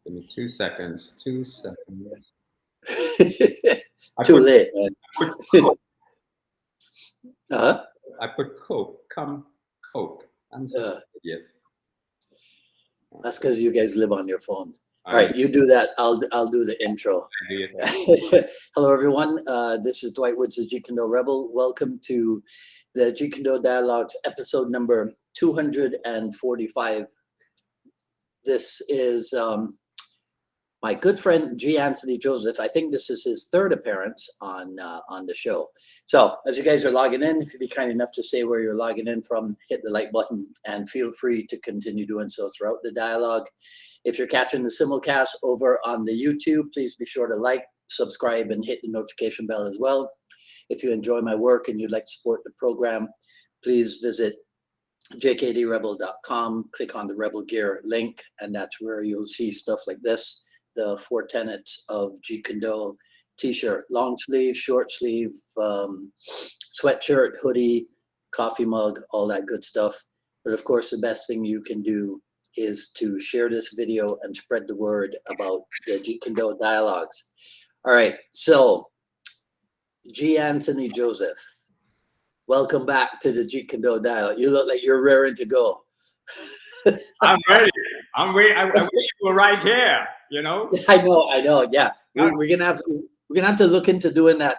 Give me 2 seconds. 2 seconds. Too late, man. Put Coke. Uh-huh. I put Coke. Come Coke. I'm such an idiot. That's because you guys live on your phone. All I right, you do that. I'll do the intro. do your thing. Hello, everyone. This is Dwight Woods, the Jeet Kune Do Rebel. Welcome to the Jeet Kune Do Dialogues, episode number 245. This is my good friend G. Anthony Joseph. I think this is his third appearance on the show. So as you guys are logging in, if you'd be kind enough to say where you're logging in from, hit the like button and feel free to continue doing so throughout the dialogue. If you're catching the simulcast over on the YouTube, please be sure to like, subscribe, and hit the notification bell as well. If you enjoy my work and you'd like to support the program, please visit jkdrebel.com, click on the Rebel Gear link, and that's where you'll see stuff like this. The 4 tenets of Jeet Kune Do t-shirt, long sleeve, short sleeve, sweatshirt, hoodie, coffee mug, all that good stuff. But of course, the best thing you can do is to share this video and spread the word about the Jeet Kune Do dialogues. All right, so G. Anthony Joseph, welcome back to the Jeet Kune Do dialogue. You look like you're raring to go. I'm ready. I'm waiting. I wish you were right here. You know. I know. Yeah, we're gonna have to look into doing that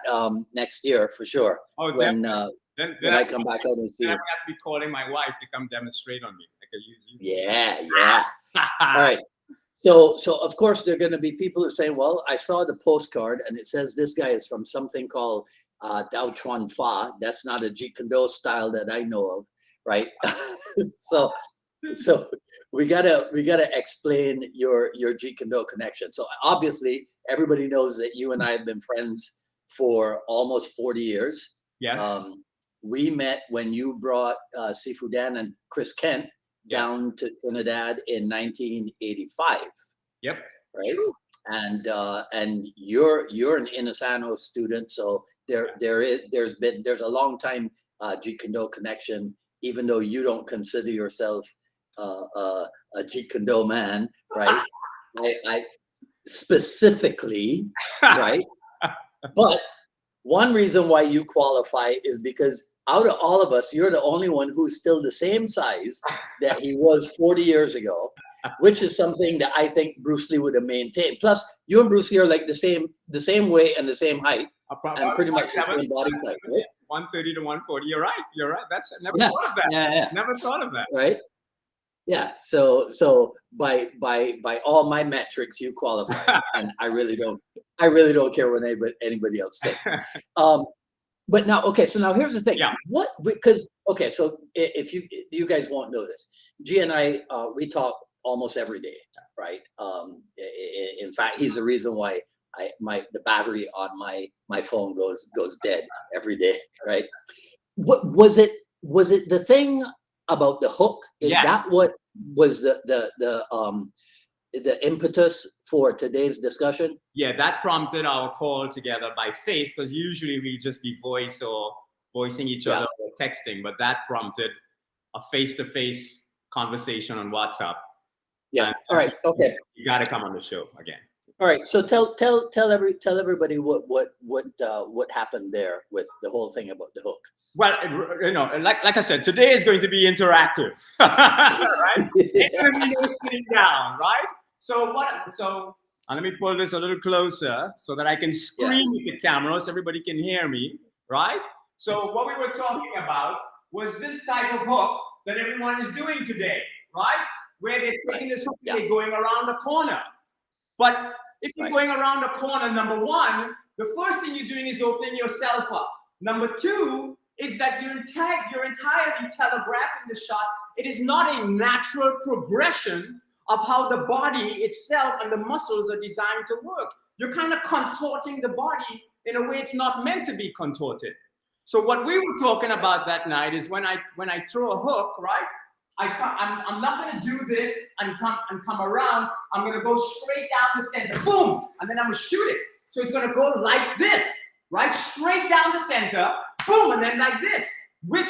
next year for sure. Oh, when then I come back out and see I you. have to be calling my wife to come demonstrate on me. I could use you. Yeah. All right. So of course there are going to be people who are saying, well, I saw the postcard and it says this guy is from something called Dao Chuan Fa. That's not a Jeet Kune Do style that I know of, right? So we gotta explain your Jeet Kune Do connection. So obviously everybody knows that you and I have been friends for almost 40 years. Yeah. We met when you brought Sifu Dan and Chris Kent down to Trinidad in 1985. Yep. Right. And you're an Inosanto student, so there's a long time Jeet Kune Do connection, even though you don't consider yourself a Jeet Kune Do man, right? I specifically, right? But one reason why you qualify is because out of all of us, you're the only one who's still the same size that he was 40 years ago, which is something that I think Bruce Lee would have maintained. Plus, you and Bruce Lee are like the same weight and the same height, and pretty much the same body type, right? 130 to 140. You're right. I never thought of that. Yeah. Never thought of that. Right. Yeah. So by all my metrics, you qualify, and I really don't care what anybody else thinks. But now, okay. So now here's the thing. Yeah. So if you guys won't know this, G and I we talk almost every day, right? In fact, he's the reason why the battery on my phone goes dead every day, right? What was it the thing about the hook? Is that what was the impetus for today's discussion? Yeah, that prompted our call together by face, because usually we just be voice or voicing each other or texting, but that prompted a face-to-face conversation on WhatsApp. Yeah. All right. Okay. You got to come on the show again. All right. So tell everybody what happened there with the whole thing about the hook. Well, like I said, today is going to be interactive, right? It's going to be no sitting down, right? So let me pull this a little closer so that I can scream with the camera so everybody can hear me, right? So what we were talking about was this type of hook that everyone is doing today, right? Where they're taking this hook and they're going around the corner. But if you're going around the corner, number one, the first thing you're doing is opening yourself up. Number two is that you're entirely telegraphing the shot. It is not a natural progression of how the body itself and the muscles are designed to work. You're kind of contorting the body in a way it's not meant to be contorted. So what we were talking about that night is when I throw a hook, right? I'm not going to do this and come around. I'm going to go straight down the center, boom, and then I'm going to shoot it. So it's going to go like this, right? Straight down the center, boom, and then like this. Which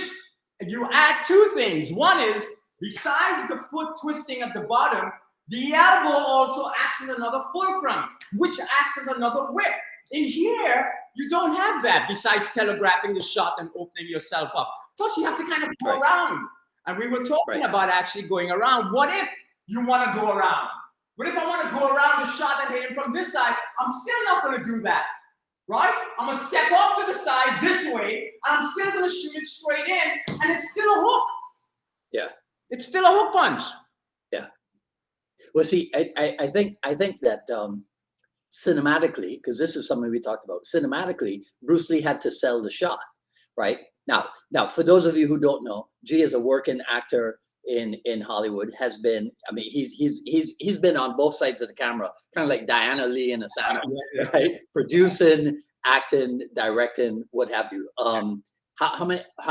you add two things. One is, besides the foot twisting at the bottom, The elbow also acts as another fulcrum, which acts as another whip. In here, you don't have that besides telegraphing the shot and opening yourself up. Plus, you have to kind of go around. And we were talking about actually going around. What if you want to go around? What if I want to go around the shot and hit him from this side? I'm still not going to do that, right? I'm going to step off to the side this way, and I'm still going to shoot it straight in, and it's still a hook. Yeah. It's still a hook punch. Yeah. Well, see, I think that cinematically, because this is something we talked about, cinematically, Bruce Lee had to sell the shot, right? Now, for those of you who don't know, G is a working actor in Hollywood. Has been, I mean, he's been on both sides of the camera, kind of like Diana Lee in Inosanto, right? Producing, acting, directing, what have you. How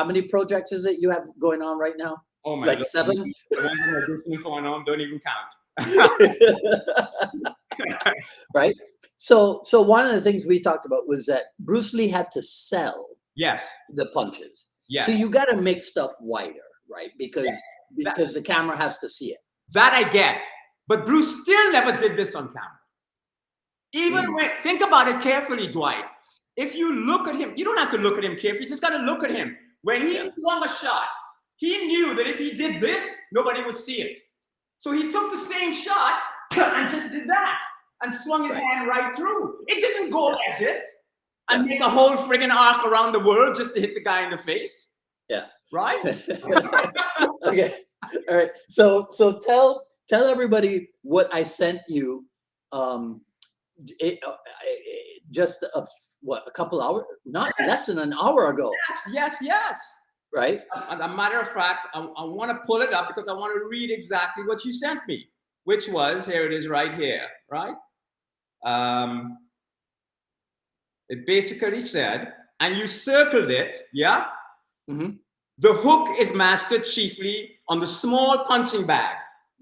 many projects is it you have going on right now? Oh my like God. 7? The ones that are Disney going on don't even count. Right. So one of the things we talked about was that Bruce Lee had to sell the punches. Yes. So you got to make stuff wider, right? Because the camera has to see it. That I get. But Bruce still never did this on camera. Even when, think about it carefully, Dwight. If you look at him, you don't have to look at him carefully. You just got to look at him. When he swung a shot, he knew that if he did this, nobody would see it. So he took the same shot and just did that and swung his hand right through. It didn't go like this and make a whole friggin' arc around the world just to hit the guy in the face. Yeah. Right? Okay. All right. So tell everybody what I sent you. Just a couple hours, not less than an hour ago. Yes. Right. As a matter of fact, I want to pull it up because I want to read exactly what you sent me, which was, here it is right here, right? It basically said, and you circled it, yeah? Mm-hmm. The hook is mastered chiefly on the small punching bag.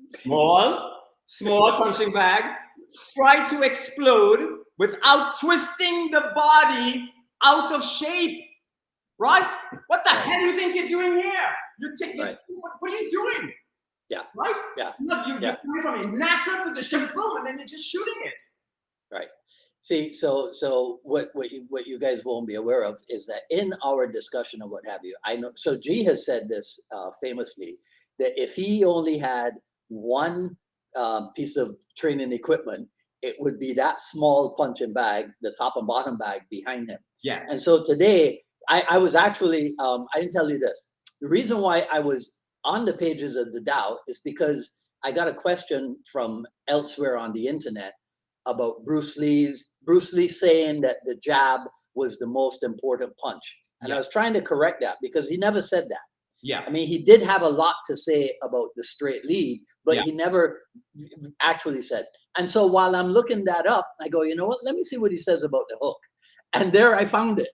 Small punching bag. Try to explode without twisting the body out of shape. Right? What the hell do you think you're doing here? You're taking. What are you doing? Yeah. Right? Yeah. You're coming from a natural position, boom, and then you're just shooting it. Right. See, so what you guys won't be aware of is that in our discussion of what have you, I know. So G has said this famously, that if he only had one piece of training equipment, it would be that small punching bag, the top and bottom bag behind him. Yeah. And so today, I was actually, I didn't tell you this. The reason why I was on the pages of the Dow is because I got a question from elsewhere on the internet about Bruce Lee saying that the jab was the most important punch. And I was trying to correct that because he never said that. Yeah. I mean, he did have a lot to say about the straight lead, but he never actually said. And so while I'm looking that up, I go, you know what? Let me see what he says about the hook. And there I found it.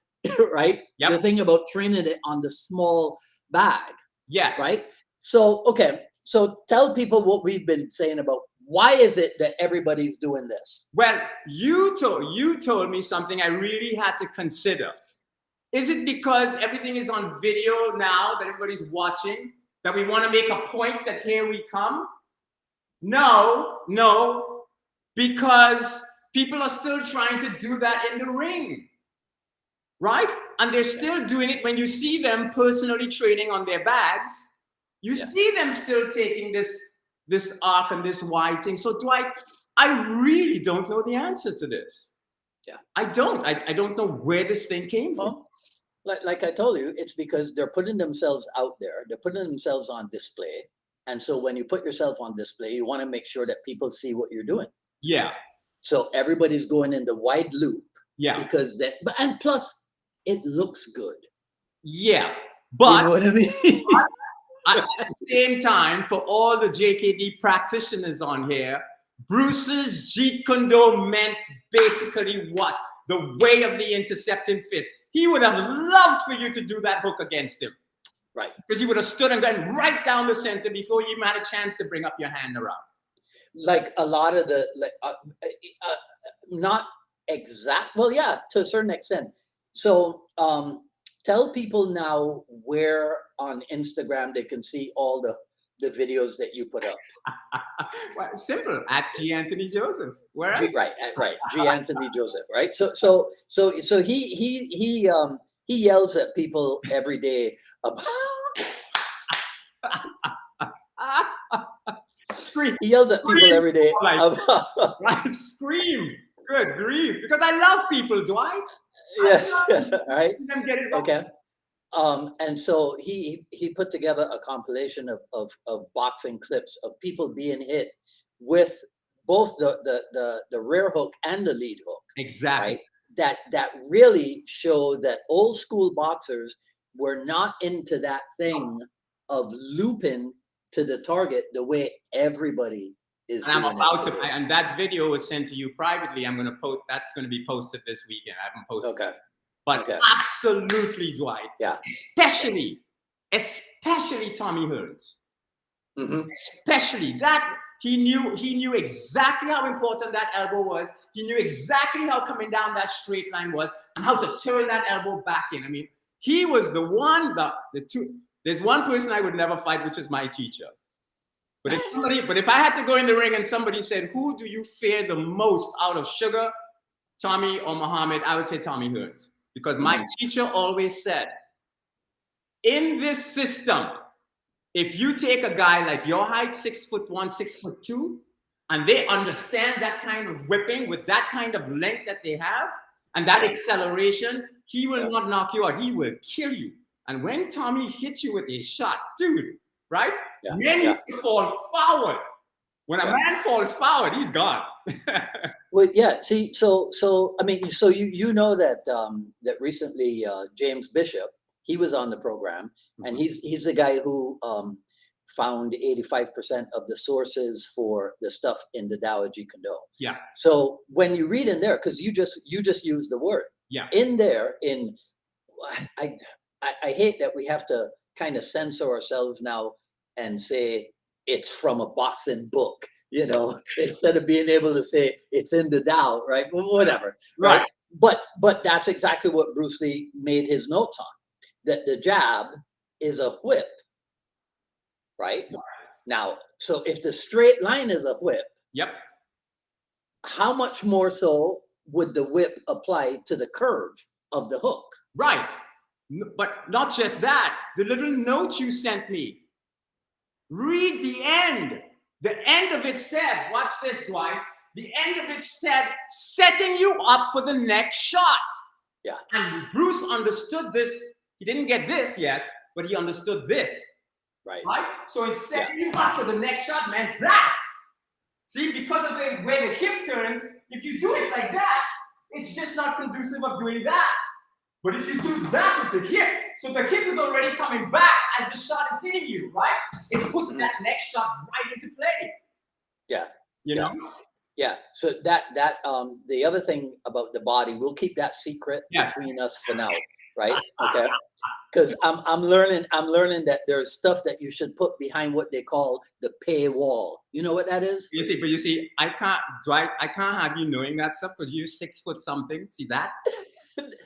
Right? Yep. The thing about training it on the small bag. Yes. Right? So, okay. So tell people what we've been saying about why is it that everybody's doing this? Well, you told me something I really had to consider. Is it because everything is on video now that everybody's watching that we want to make a point that here we come? No, because people are still trying to do that in the ring. Right? And they're still doing it when you see them personally training on their bags. You see them still taking this arc and this wide thing. So Dwight, I really don't know the answer to this. Yeah. I don't know where this thing came from. Like I told you, it's because they're putting themselves out there. They're putting themselves on display. And so when you put yourself on display, you want to make sure that people see what you're doing. Yeah. So everybody's going in the wide loop. Yeah. Because and plus, it looks good. Yeah, but you know what I mean? at the same time, for all the JKD practitioners on here, Bruce's Jeet Kune Do meant basically what? The way of the intercepting fist. He would have loved for you to do that hook against him. Right. Because you would have stood and gone right down the center before you even had a chance to bring up your hand around. Like a lot of the, not exact, well, yeah, to a certain extent. So tell people now where on Instagram they can see all the videos that you put up? Well, simple. At G. Anthony Joseph. Where? Right. G. Anthony Joseph. Right. So he yells at people every day about. Scream. He yells at people every day Like, about. right? Scream. Good grief. Because I love people, Dwight. Yeah. Right. Them get it wrong. Okay. And so he put together a compilation of boxing clips of people being hit with both the rear hook and the lead hook. Exactly. Right? That really show that old school boxers were not into that thing of looping to the target the way everybody is And I'm doing about it to, today. and that video was sent to you privately. I'm going to post, that's going to be posted this weekend. I haven't posted. Okay. But Okay. absolutely, Dwight. Yeah. Especially Tommy Hearns. Mm-hmm. Especially that he knew exactly how important that elbow was. He knew exactly how coming down that straight line was and how to turn that elbow back in. I mean, he was the one, the two. There's one person I would never fight, which is my teacher. But if I had to go in the ring and somebody said, who do you fear the most out of Sugar, Tommy, or Muhammad, I would say Tommy Hearns. Because my teacher always said, in this system, if you take a guy like your height, 6'1", 6'2", and they understand that kind of whipping with that kind of length that they have and that acceleration, he will not knock you out. He will kill you. And when Tommy hits you with a shot, dude, right? Men used to fall forward. When a man falls forward, he's gone. Well, yeah. See, so I mean, so you know that that recently James Bishop, he was on the program, and he's the guy who found 85% of the sources for the stuff in the Tao of Jeet Kune Do. Yeah. So when you read in there, because you just used the word. Yeah. In there, I hate that we have to kind of censor ourselves now and say it's from a boxing book, you know, instead of being able to say it's in the Tao, right? Whatever. Right. But that's exactly what Bruce Lee made his notes on. That the jab is a whip, right? Now, so if the straight line is a whip, how much more so would the whip apply to the curve of the hook? Right. But not just that, the little note you sent me, read the end. The end of it said, watch this, Dwight. The end of it said, setting you up for the next shot. Yeah. And Bruce understood this. He didn't get this yet, but he understood this. Right. So it's setting you up for the next shot, man. That. See, because of the way the hip turns, if you do it like that, it's just not conducive of doing that. But if you do that with the hip, so the hip is already coming back as the shot is hitting you, right? It puts that next shot right into play. Yeah. You know? Yeah. So that the other thing about the body, we'll keep that secret between us for now, right? Okay. Because I'm learning that there's stuff that you should put behind what they call the pay wall. You know what that is? You see, I can't have you knowing that stuff because you're 6 foot something. See that?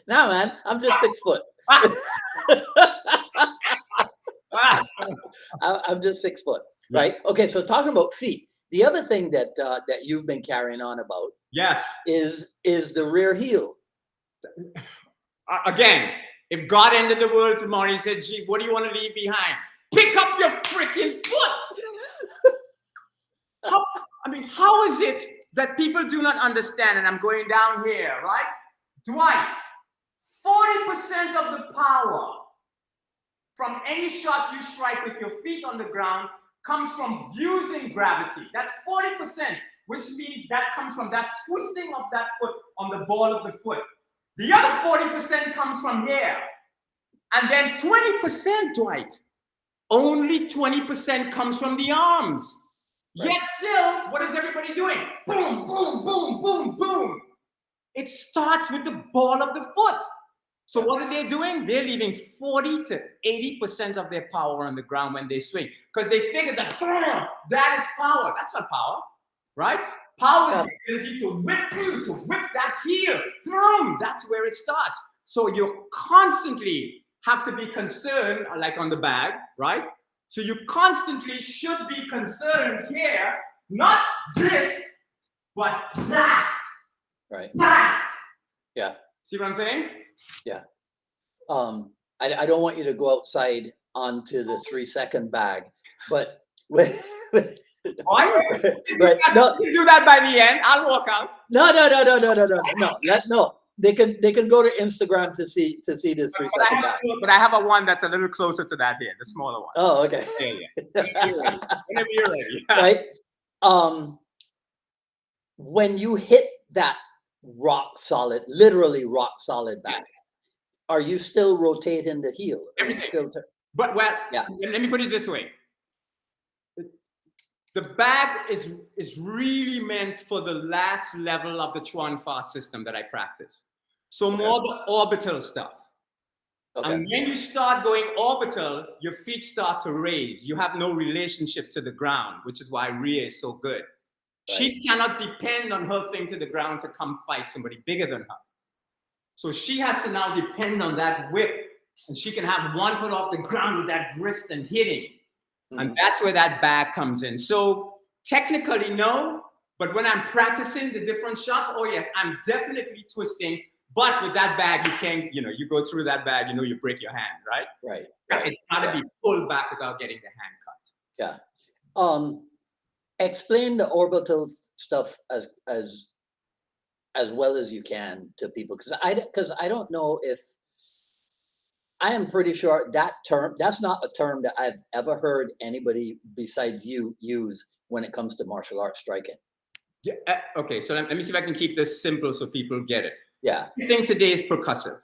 No, man, I'm just 6 foot. I'm just 6 foot, right? Okay, so talking about feet, the other thing that that you've been carrying on about, is the rear heel. Again, if God ended the world tomorrow, he said, "Gee, what do you want to leave behind? Pick up your freaking foot." How is it that people do not understand? And I'm going down here, right? Dwight, 40% of the power from any shot you strike with your feet on the ground comes from using gravity. That's 40%, which means that comes from that twisting of that foot on the ball of the foot. The other 40% comes from here. And then 20%, Dwight, only 20% comes from the arms. Right. Yet still, what is everybody doing? Boom, boom, boom, boom, boom. It starts with the ball of the foot. So what are they doing? They're leaving 40 to 80% of their power on the ground when they swing. Because they figure that is power. That's not power, right? Power is the ability to whip that heel. That's where it starts. So you constantly have to be concerned, like on the bag, right? So you constantly should be concerned here, not this, but that. Right. That. Yeah. See what I'm saying? Yeah. I don't want you to go outside onto the 3-second bag, but Right? no, You do that by the end. I'll walk out. No. They can go to Instagram to see the 3-second bag. But I have a one that's a little closer to that here, the smaller one. Oh, okay. Yeah. Whenever you're ready. Right. When you hit that rock solid, literally rock solid back, are you still rotating the heel? Are you still But let me put it this way. The bag is really meant for the last level of the Chuan Fa system that I practice. So more the orbital stuff. Okay. And when you start going orbital, your feet start to raise. You have no relationship to the ground, which is why Rhea is so good. Right. She cannot depend on her thing to the ground to come fight somebody bigger than her. So she has to now depend on that whip, and she can have one foot off the ground with that wrist and hitting. Mm-hmm. And that's where that bag comes in. So technically, no, but when I'm practicing the different shots, oh yes, I'm definitely twisting. But with that bag, you can, you go through that bag, you break your hand, right? Right. It's got to be pulled back without getting the hand cut. Yeah. Explain the orbital stuff as well as you can to people, because I don't know if I am pretty sure that's not a term that I've ever heard anybody besides you use when it comes to martial arts striking. Yeah. Okay. So let me see if I can keep this simple so people get it. Yeah. Everything today is percussive.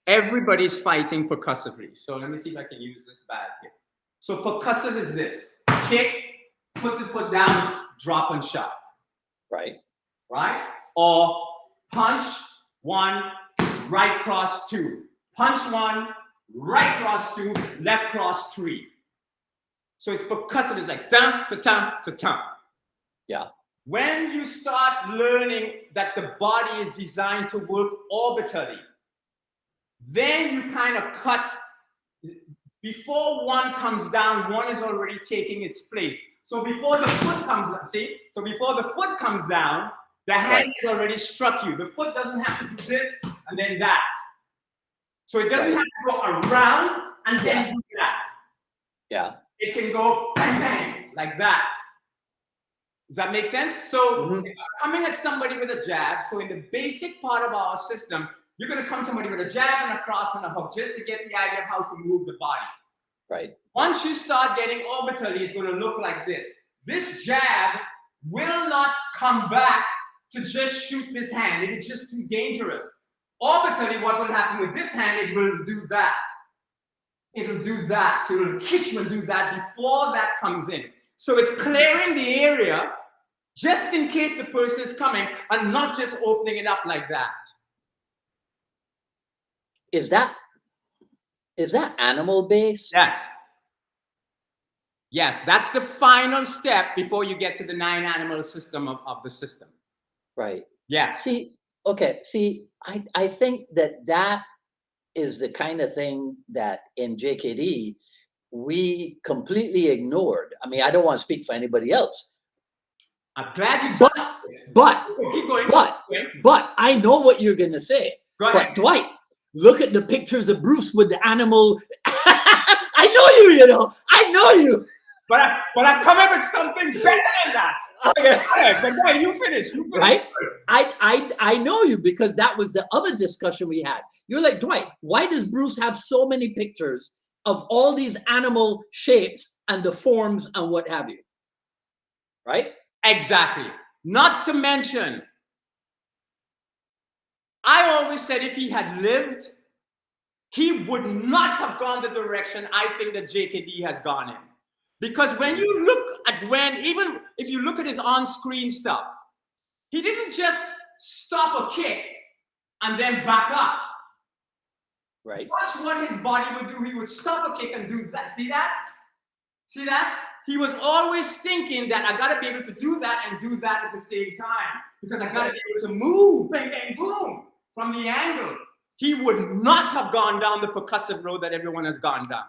Everybody's fighting percussively. So let me see if I can use this bag here. So percussive is this: kick, put the foot down, drop and shot. Right. Right? Or punch, 1, right cross 2. Punch 1, right cross 2, left cross 3. So it's percussive. It's like dun, ta, ta, ta, ta. Yeah. When you start learning that the body is designed to work orbitally, then you kind of cut. Before one comes down, one is already taking its place. So before the foot comes up, see? So before the foot comes down, the hand has already struck you. The foot doesn't have to do this and then that. So it doesn't have to go around and then do that. Yeah. It can go bang, bang, like that. Does that make sense? So if I'm coming at somebody with a jab, so in the basic part of our system, you're going to come to somebody with a jab and a cross and a hook just to get the idea of how to move the body. Right. Once you start getting orbitally, it's going to look like this. This jab will not come back to just shoot this hand. It is just too dangerous. Orbitally, what will happen with this hand, it will do that. It will do that. It will kick you and do that before that comes in. So it's clearing the area just in case the person is coming and not just opening it up like that. Is that animal based? Yes. Yes, that's the final step before you get to the 9 animal system of the system. Right. Yeah. See, I think that is the kind of thing that in JKD we completely ignored. I mean, I don't want to speak for anybody else. I'm glad you but I know what you're gonna say. Go ahead. But Dwight, look at the pictures of Bruce with the animal. I know you, I know you. But I come up with something better than that. Okay. But boy, you finish. Right? I know you because that was the other discussion we had. You're like, Dwight, why does Bruce have so many pictures of all these animal shapes and the forms and what have you? Right? Exactly. Not to mention, I always said if he had lived, he would not have gone the direction I think that JKD has gone in. Because when you look at even if you look at his on-screen stuff, he didn't just stop a kick and then back up. Right. Watch what his body would do. He would stop a kick and do that. See that? See that? He was always thinking that I got to be able to do that and do that at the same time. Because I got to be able to move, bang, bang, boom, from the angle. He would not have gone down the percussive road that everyone has gone down.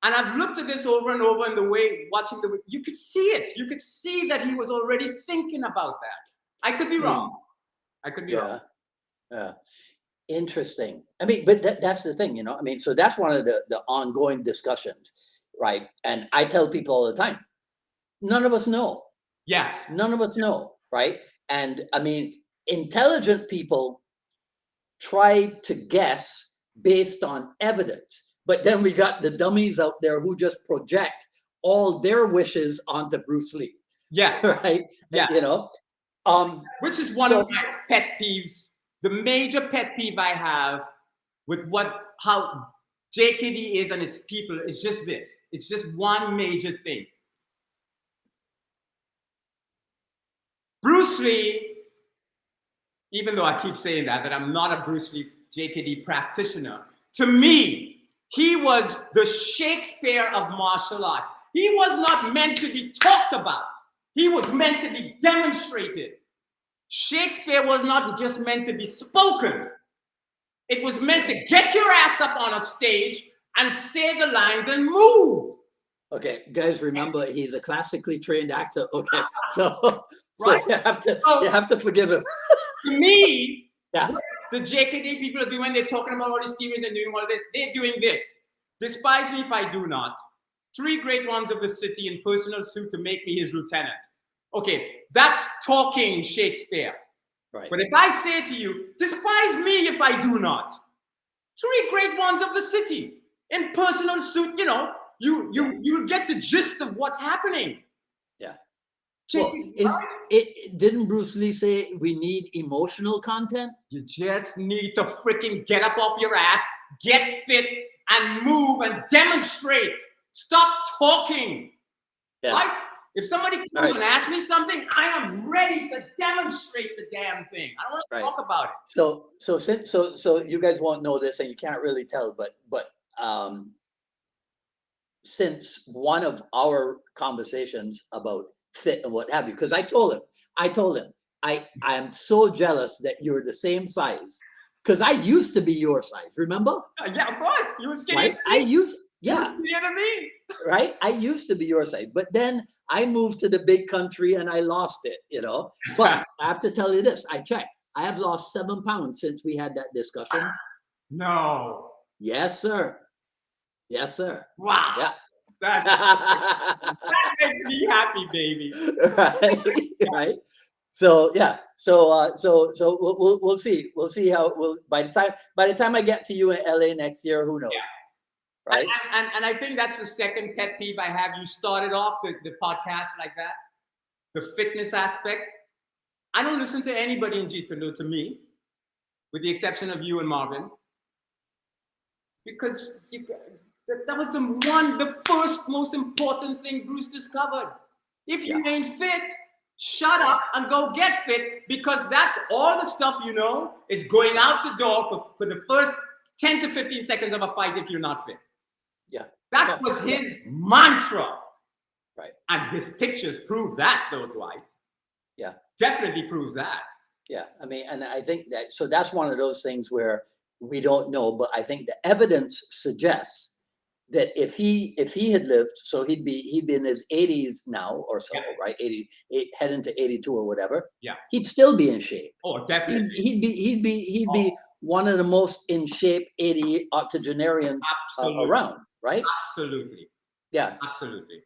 And I've looked at this over and over in the way, watching the way, you could see it. You could see that he was already thinking about that. I could be wrong. I could be wrong. Yeah. Interesting. I mean, but that's the thing, you know. I mean, so that's one of the ongoing discussions, right? And I tell people all the time, none of us know. Yes. None of us know, right? And I mean, intelligent people try to guess based on evidence, but then we got the dummies out there who just project all their wishes onto Bruce Lee. Yeah. Right. Yeah. You know, which is one of my pet peeves. The major pet peeve I have with how JKD is and its people is just this. It's just one major thing. Bruce Lee, even though I keep saying that I'm not a Bruce Lee JKD practitioner, to me, he was the Shakespeare of martial arts. He was not meant to be talked about. He was meant to be demonstrated. Shakespeare was not just meant to be spoken. It was meant to get your ass up on a stage and say the lines and move. Okay, guys, remember he's a classically trained actor. Okay, so Right. you have to forgive him. To me, Yeah. what the JKD people are doing, they're talking about all these theories and doing all of this. They're doing this. Despise me if I do not. 3 great ones of the city in personal suit to make me his lieutenant. Okay, that's talking Shakespeare. Right. But if I say to you, despise me if I do not. 3 great ones of the city in personal suit, you know, you get the gist of what's happening. Yeah. Well, didn't Bruce Lee say we need emotional content? You just need to freaking get up off your ass, get fit, and move and demonstrate. Stop talking. Yeah. Right? If somebody comes and asks me something, I am ready to demonstrate the damn thing. I don't want to talk about it. So you guys won't know this, and you can't really tell, but since one of our conversations about fit and what have you, because I told him, I am so jealous that you're the same size, because I used to be your size. Remember? Yeah, of course. You were skinny. Right? You were skinnier than me. Right? I used to be your size, but then I moved to the big country and I lost it, you know. But I have to tell you this, I checked. I have lost 7 pounds since we had that discussion. No. Yes, sir. Yes, sir. Wow. Yeah. That makes me happy, baby. Right. Right. So yeah. So we'll see. We'll see how by the time I get to you in LA next year, who knows? Yeah. Right. And I think that's the second pet peeve I have. You started off the podcast like that, the fitness aspect. I don't listen to anybody in Jeet Kune Do, to me, with the exception of you and Marvin, because that was the first most important thing Bruce discovered. If you ain't fit, shut up and go get fit, because all the stuff you know is going out the door for the first 10 to 15 seconds of a fight if you're not fit. Yeah. That was his mantra. Right. And his pictures prove that, though, Dwight. Yeah. Definitely proves that. Yeah. I mean, and I think so that's one of those things where we don't know, but I think the evidence suggests that if he had lived, so he'd be in his 80s now or so, right? 88, head into 82 or whatever. Yeah. He'd still be in shape. Oh, definitely. He'd be one of the most in shape 80 octogenarians around, right? Absolutely. Yeah. Absolutely.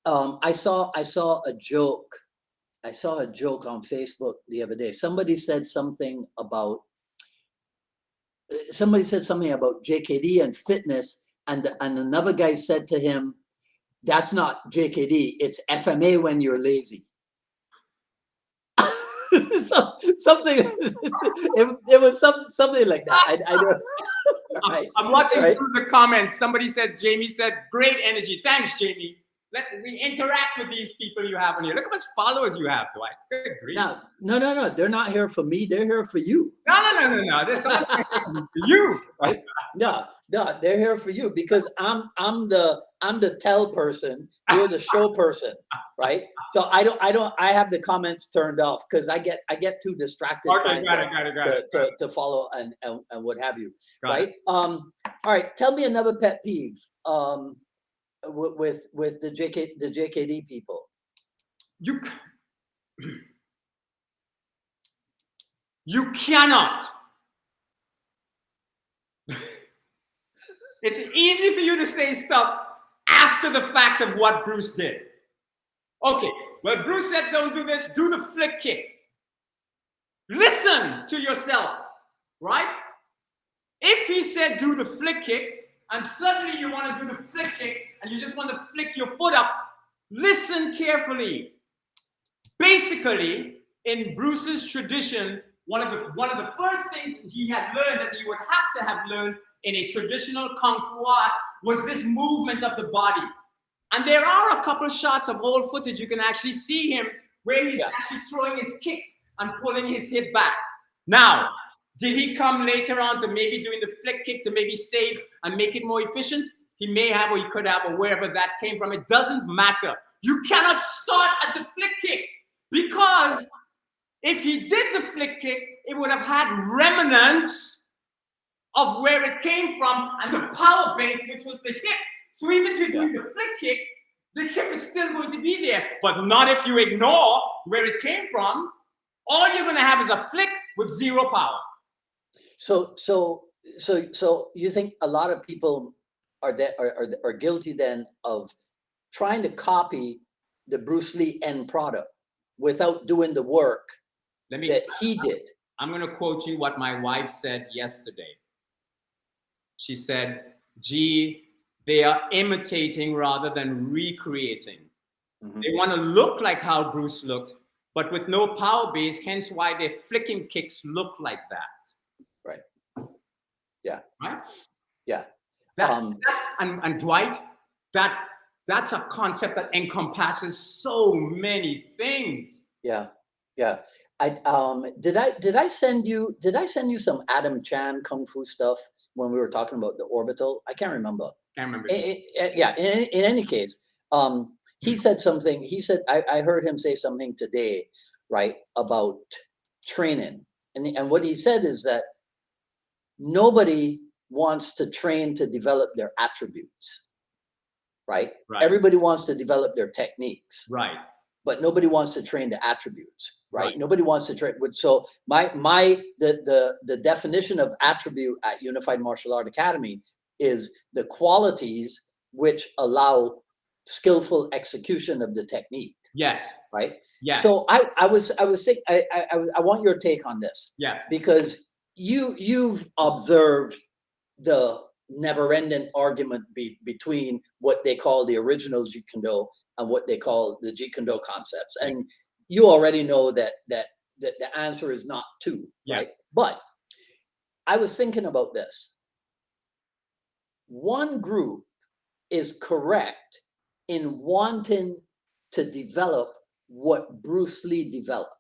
I saw a joke. I saw a joke on Facebook the other day. Somebody said something about JKD and fitness, and another guy said to him, "That's not JKD. It's FMA when you're lazy." Something. It was something like that. I don't. Right. I'm watching through the comments. Jamie said, "Great energy. Thanks, Jamie. We interact with these people you have on here. Look how much followers you have, Dwight. Good grief." No. They're not here for me. They're here for you. No. There's someone for you. Right? No, they're here for you, because I'm the tell person. You're the show person, right? So I have the comments turned off because I get too distracted trying to follow and what have you, right? All right, tell me another pet peeve. with the JKD people. You cannot. It's easy for you to say stuff after the fact of what Bruce did. Okay, well, Bruce said, don't do this, do the flick kick. Listen to yourself, right? If he said, do the flick kick, and suddenly you want to do the flick kick, and you just want to flick your foot up, listen carefully. Basically, in Bruce's tradition, one of the first things he had learned that he would have to have learned in a traditional Kung Fu art was this movement of the body. And there are a couple shots of old footage you can actually see him where he's actually throwing his kicks and pulling his hip back. Now, did he come later on to maybe doing the flick kick to maybe save and make it more efficient? He may have, or he could have, or wherever that came from. It doesn't matter. You cannot start at the flick kick, because if he did the flick kick, it would have had remnants of where it came from and the power base, which was the hip. So even if you're doing the flick kick, the hip is still going to be there, but not if you ignore where it came from. All you're going to have is a flick with zero power. So you think a lot of people are guilty then of trying to copy the Bruce Lee end product without doing the work that he did? I'm going to quote you what my wife said yesterday. She said, "Gee, they are imitating rather than recreating. Mm-hmm. They want to look like how Bruce looked, but with no power base, hence why their flicking kicks look like that." Right. Yeah. Right? Yeah. And Dwight, that's a concept that encompasses so many things. Yeah. Yeah. Did I send you some Adam Chan Kung Fu stuff when we were talking about the orbital? I can't remember. Can't remember. Yeah. In any case, he said something. He said, I heard him say something today, right, about training. And what he said is that nobody wants to train to develop their attributes, right? Everybody wants to develop their techniques. Right. But nobody wants to train the attributes, right? Nobody wants to train. So the definition of attribute at Unified Martial Art Academy is the qualities which allow skillful execution of the technique. Yes. Right. Yes. So I was saying, I want your take on this. Yes. Because you've observed the never-ending argument between what they call the original Jeet Kune Do and what they call the Jeet Kune Do concepts, and you already know that the answer is not two, right? But I was thinking about this. One group is correct in wanting to develop what Bruce Lee developed.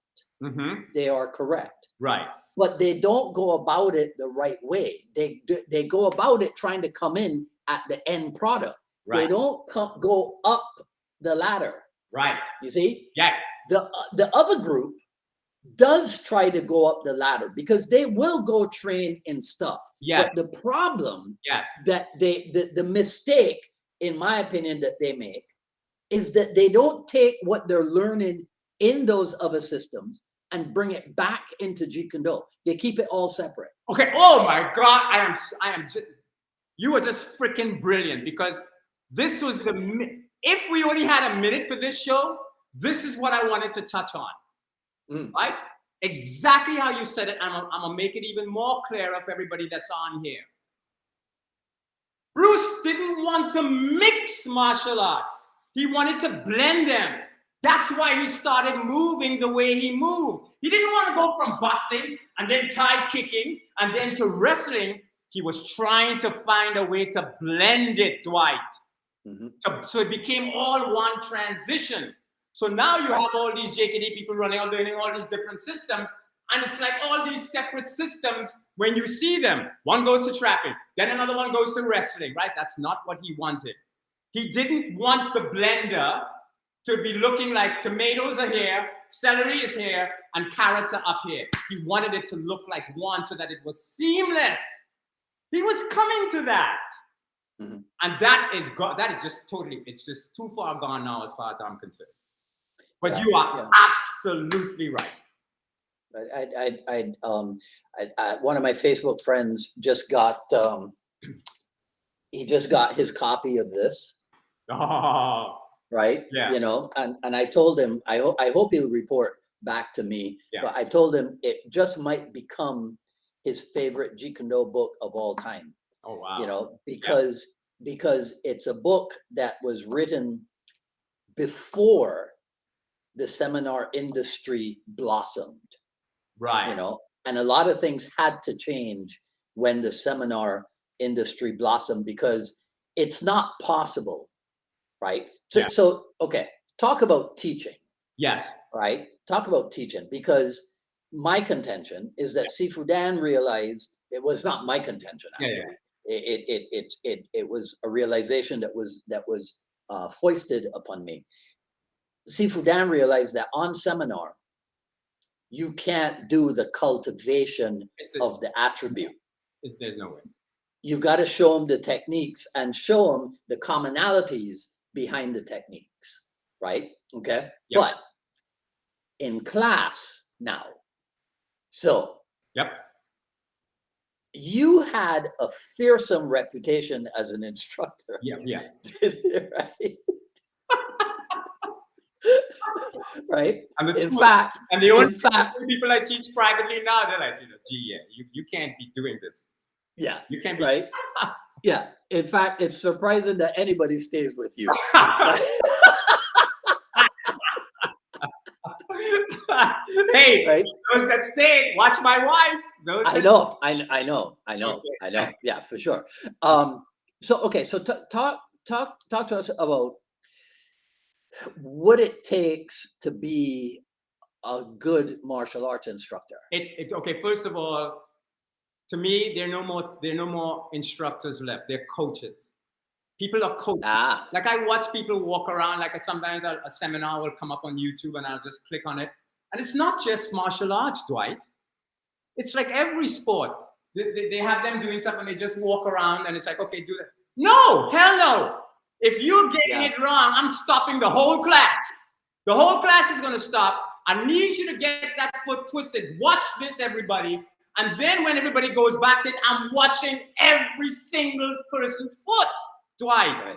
Mm-hmm. They are correct. Right. But they don't go about it the right way. They go about it trying to come in at the end product. Right. They don't go up the ladder. Right. You see? Yeah. The other group does try to go up the ladder because they will go train in stuff. Yes. But the problem that the mistake, in my opinion, that they make is that they don't take what they're learning in those other systems and bring it back into Jeet Kune Do. They keep it all separate. Okay. Oh my God. I am just, you were just freaking brilliant, because this was if we only had a minute for this show, this is what I wanted to touch on. Right? Exactly how you said it. I'm going to make it even more clearer for everybody that's on here. Bruce didn't want to mix martial arts. He wanted to blend them. That's why he started moving the way he moved. He didn't want to go from boxing and then Thai kicking and then to wrestling. He was trying to find a way to blend it, Dwight. Mm-hmm. So it became all one transition. So now you have all these JKD people running all these different systems. And it's like all these separate systems, when you see them, one goes to trapping, then another one goes to wrestling, right? That's not what he wanted. He didn't want the blender to be looking like tomatoes are here, celery is here, and carrots are up here. He wanted it to look like one so that it was seamless. He was coming to that. Mhm. And that is just totally, it's just too far gone now as far as I'm concerned. But Yeah, you are yeah. absolutely right. One of my Facebook friends just got he just got his copy of this, Oh, right? yeah. You know, and I told him I hope he'll report back to me. Yeah. But I told him it just might become his favorite Jeet Kune Do book of all time. Oh, wow. You know, because it's a book that was written before the seminar industry blossomed. Right. You know, and a lot of things had to change when the seminar industry blossomed, because it's not possible, right? So, Yeah. so okay, talk about teaching, Yes. right? Talk about teaching, because my contention is that Sifu Dan realized, it was not my contention Yeah, actually. yeah. It was a realization that was foisted upon me. Sifu Dan realized that on seminar, you can't do the cultivation of the attribute. There's no way. You got to show them the techniques and show them the commonalities behind the techniques, right? Okay. Yep. But in class now, so Yep. you had a fearsome reputation as an instructor. Yeah, yeah. Right? Right? And In fact, the only people I teach privately now, they're like, gee, yeah, you can't be doing this. yeah, You can't be right? Yeah. In fact, it's surprising that anybody stays with you. Hey, right? those that stayed, watch my wife. Those I know. Okay. Yeah, for sure. So okay, so talk to us about what it takes to be a good martial arts instructor. Okay, first of all, to me, there are no more instructors left. They're coaches. People are coaches. Like I watch people walk around. Like sometimes a seminar will come up on YouTube and I'll just click on it. And it's not just martial arts, Dwight. It's like every sport. They have them doing stuff and they just walk around and it's like, okay, do that. No, hell no. If you're getting it wrong, I'm stopping the whole class. The whole class is going to stop. I need you to get that foot twisted. Watch this, everybody. And then when everybody goes back to it, I'm watching every single person's foot, Dwight. Right.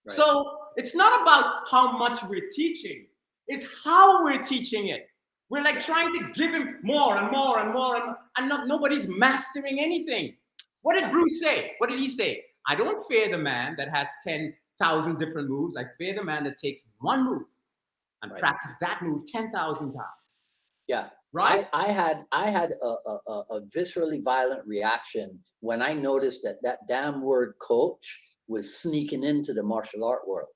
So it's not about how much we're teaching. It's how we're teaching it. We're like trying to give him more and more and more. And nobody's mastering anything. What did Bruce say? What did he say? I don't fear the man that has 10,000 different moves. I fear the man that takes one move and practice that move 10,000 times. Yeah. Right. I had a viscerally violent reaction when I noticed that damn word coach was sneaking into the martial art world.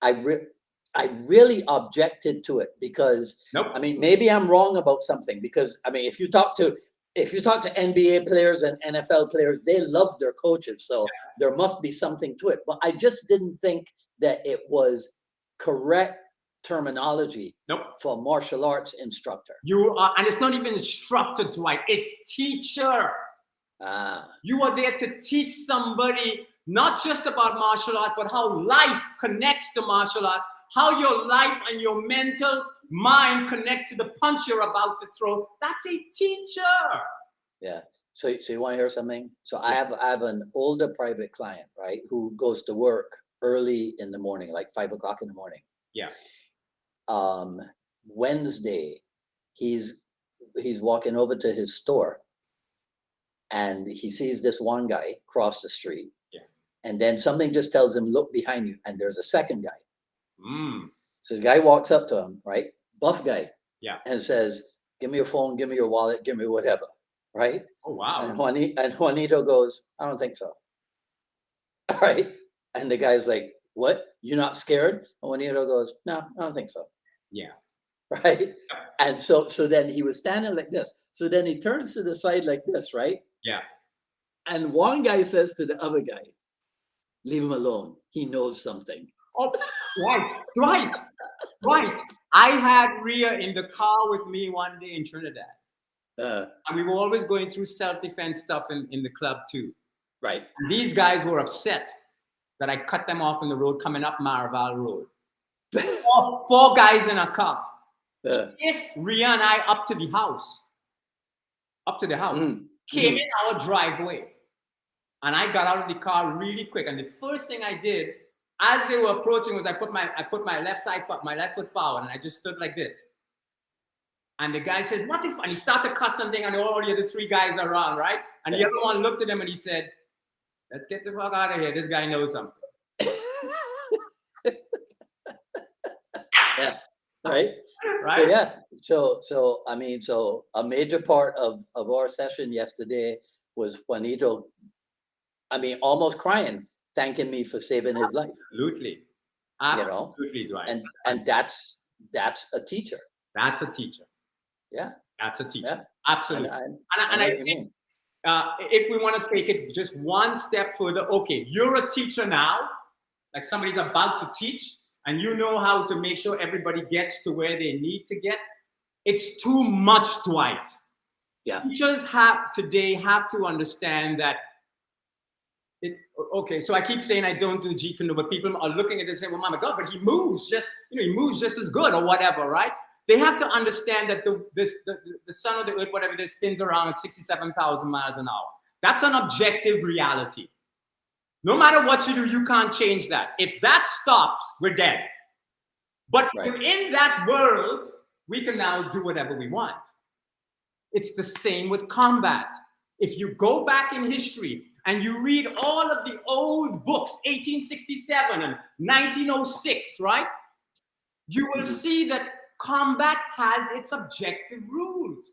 I really objected to it because I mean, maybe I'm wrong about something, because I mean, if you talk to NBA players and NFL players, they love their coaches. So there must be something to it. But I just didn't think that it was correct terminology for martial arts instructor. You are, and it's not even instructor, Dwight. It's teacher. You are there to teach somebody not just about martial arts, but how life connects to martial arts, how your life and your mental mind connects to the punch you're about to throw. That's a teacher. Yeah. So you want to hear something? So I have an older private client, right, who goes to work early in the morning, like 5 o'clock in the morning. Yeah. Wednesday, he's walking over to his store, and he sees this one guy cross the street. Yeah. And then something just tells him, look behind you, and there's a second guy. So the guy walks up to him, right? Buff guy. Yeah. And says, give me your phone, give me your wallet, give me whatever. Right? Oh, wow. And Juanito goes, I don't think so. All right. And the guy's like, what? You're not scared? And Juanito goes, no, I don't think so. Yeah. Right. And so then he was standing like this. So then he turns to the side like this, right? Yeah. And one guy says to the other guy, leave him alone. He knows something. Oh, right. I had Rhea in the car with me one day in Trinidad. And we were always going through self-defense stuff in the club too. Right. And these guys were upset that I cut them off on the road coming up Marval Road. Four guys in a car. Yes, Ria and I up to the house. Came in our driveway. And I got out of the car really quick. And the first thing I did, as they were approaching, was I put my left foot forward, and I just stood like this. And the guy says, "What if?" And he started to cuss something, and all the other three guys are around, right? And the other one looked at him and he said, "Let's get the fuck out of here. This guy knows something." Yeah. Right. Right. So I mean, so a major part of our session yesterday was Juanito, I mean, almost crying, thanking me for saving his life. Absolutely. Absolutely, Dwight. And that's a teacher. That's a teacher. Yeah. That's a teacher. Yeah. Absolutely. And I think if we want to take it just one step further, okay, you're a teacher now, like somebody's about to teach, and you know how to make sure everybody gets to where they need to get. It's too much, Dwight. Yeah. Teachers today have to understand that. Okay, so I keep saying I don't do Jeet Kune Do, but people are looking at this and saying, "Well, my God, but he moves just as good," or whatever, right? They have to understand that the sun or the earth, whatever it is, spins around at 67,000 miles an hour. That's an objective reality. No matter what you do, you can't change that. If that stops, we're dead. But within that world, we can now do whatever we want. It's the same with combat. If you go back in history and you read all of the old books, 1867 and 1906, right? You will see that combat has its objective rules.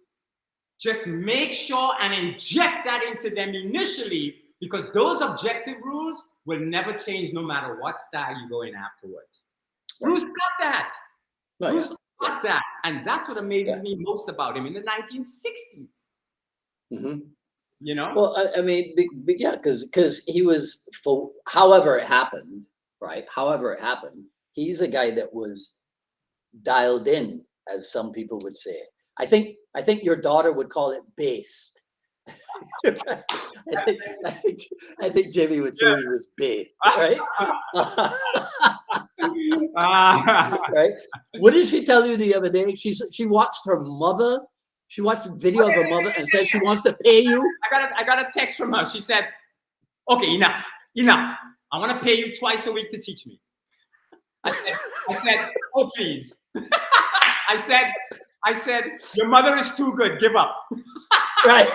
Just make sure and inject that into them initially, because those objective rules will never change no matter what style you go in afterwards. Bruce got that. Bruce got that. And that's what amazes me most about him in the 1960s. Mm-hmm. You know? Well, I mean, yeah, because he was, for however it happened, right? However it happened, he's a guy that was dialed in, as some people would say. I think your daughter would call it based. I think Jimmy would say he was based, right? Right? What did she tell you the other day? She watched her mother. She watched a video of her mother and said she wants to pay you. I got a text from her. She said, "Okay, enough. I want to pay you twice a week to teach me." I said, "Oh, please." I said, "Your mother is too good. Give up." Right.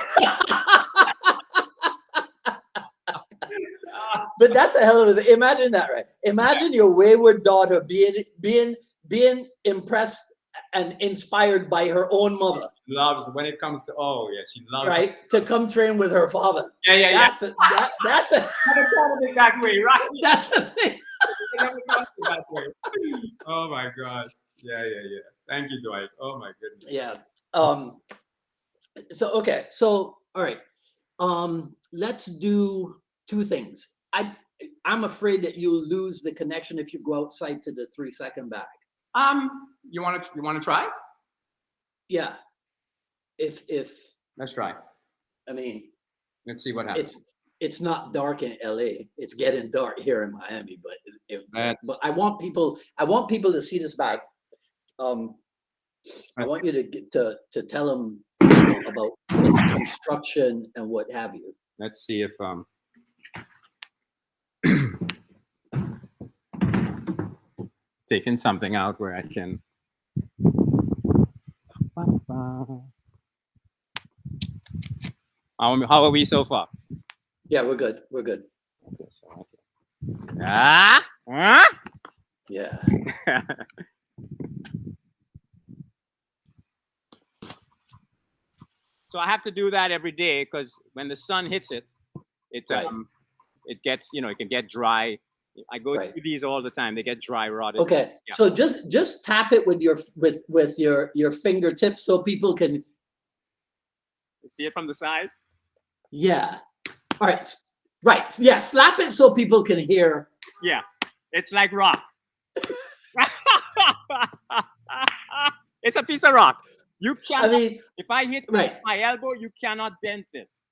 But that's a hell of a thing. Imagine that, right? Imagine your wayward daughter being impressed and inspired by her own mother. She loves when it comes to she loves right to come train with her father. That's a That's a that way, right? That's the thing. That way. Oh my gosh. Yeah. Thank you, Dwight. Oh my goodness. Yeah. So okay. So all right. Let's do two things. I'm afraid that you'll lose the connection if you go outside to the 3-second bag. You want to try? Yeah. If let's try. I mean, let's see what happens. It's not dark in LA. It's getting dark here in Miami, but I want people to see this bag. I want you to tell them about its construction and what have you. Let's see if taking something out where I can. How are we so far? Yeah, we're good. We're good. Yeah. So I have to do that every day because when the sun hits it, it gets, it can get dry. I go through these all the time. They get dry, rotted. Okay. Yeah. So just tap it with your fingertips so people can see it from the side. Yeah. All right. Right. Yeah. Slap it so people can hear. Yeah. It's like rock. It's a piece of rock. You can't. I mean, if I hit my elbow, you cannot dent this.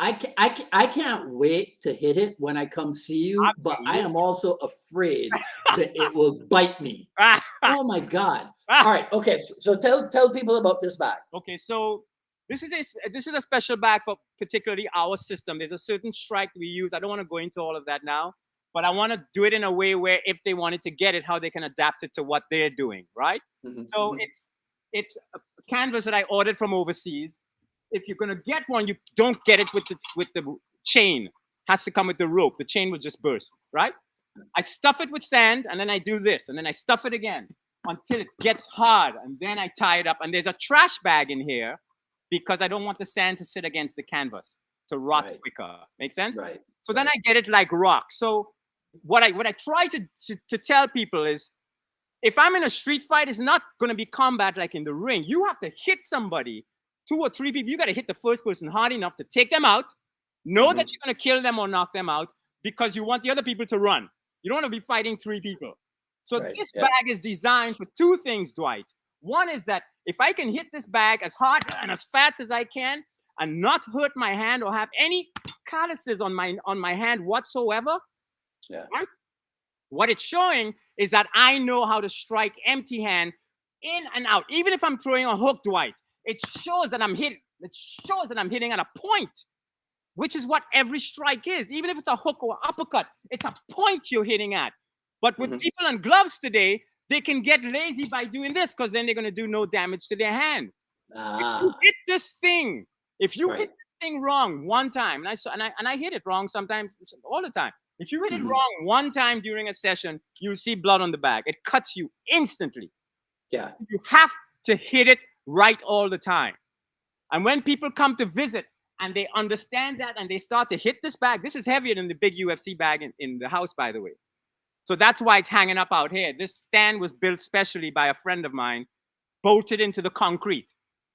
I can't wait to hit it when I come see you, but I am also afraid that it will bite me. Oh my God. All right. Okay. So tell people about this bag. Okay, so this is a special bag for particularly our system. There's a certain strike we use. I don't want to go into all of that now, but I want to do it in a way where if they wanted to get it, how they can adapt it to what they're doing, right? Mhm, So mhm. it's a canvas that I ordered from overseas. If you're gonna get one, you don't get it with the chain. Has to come with the rope. The chain will just burst, right? I stuff it with sand, and then I do this, and then I stuff it again until it gets hard, and then I tie it up. And there's a trash bag in here because I don't want the sand to sit against the canvas to rot Right. quicker. Make sense? Right. So then right. I get it like rock. So what I try to tell people is, if I'm in a street fight, it's not going to be combat like in the ring. You have to hit somebody, 2 or 3 people. You got to hit the first person hard enough to take them out, know Mhm. that you're going to kill them or knock them out, because you want the other people to run. You don't want to be fighting 3 people. So Right, this yeah. bag is designed for 2 things, Dwight. One is that if I can hit this bag as hard and as fast as I can and not hurt my hand or have any calluses on my hand whatsoever, Yeah. right? What it's showing is that I know how to strike empty hand in and out. Even if I'm throwing a hook, Dwight, it shows that I'm hitting. It shows that I'm hitting at a point, which is what every strike is. Even if it's a hook or uppercut, it's a point you're hitting at. But with Mhm. people in gloves today, they can get lazy by doing this because then they're going to do no damage to their hand. If you Ah. hit this thing, if you hit Right. this thing wrong one time, and I hit it wrong sometimes, all the time. If you hit it Mhm. wrong one time during a session, you'll see blood on the bag. It cuts you instantly. Yeah. You have to hit it right all the time. And when people come to visit and they understand that and they start to hit this bag, this is heavier than the big UFC bag in the house, by the way. So that's why it's hanging up out here. This stand was built specially by a friend of mine, bolted into the concrete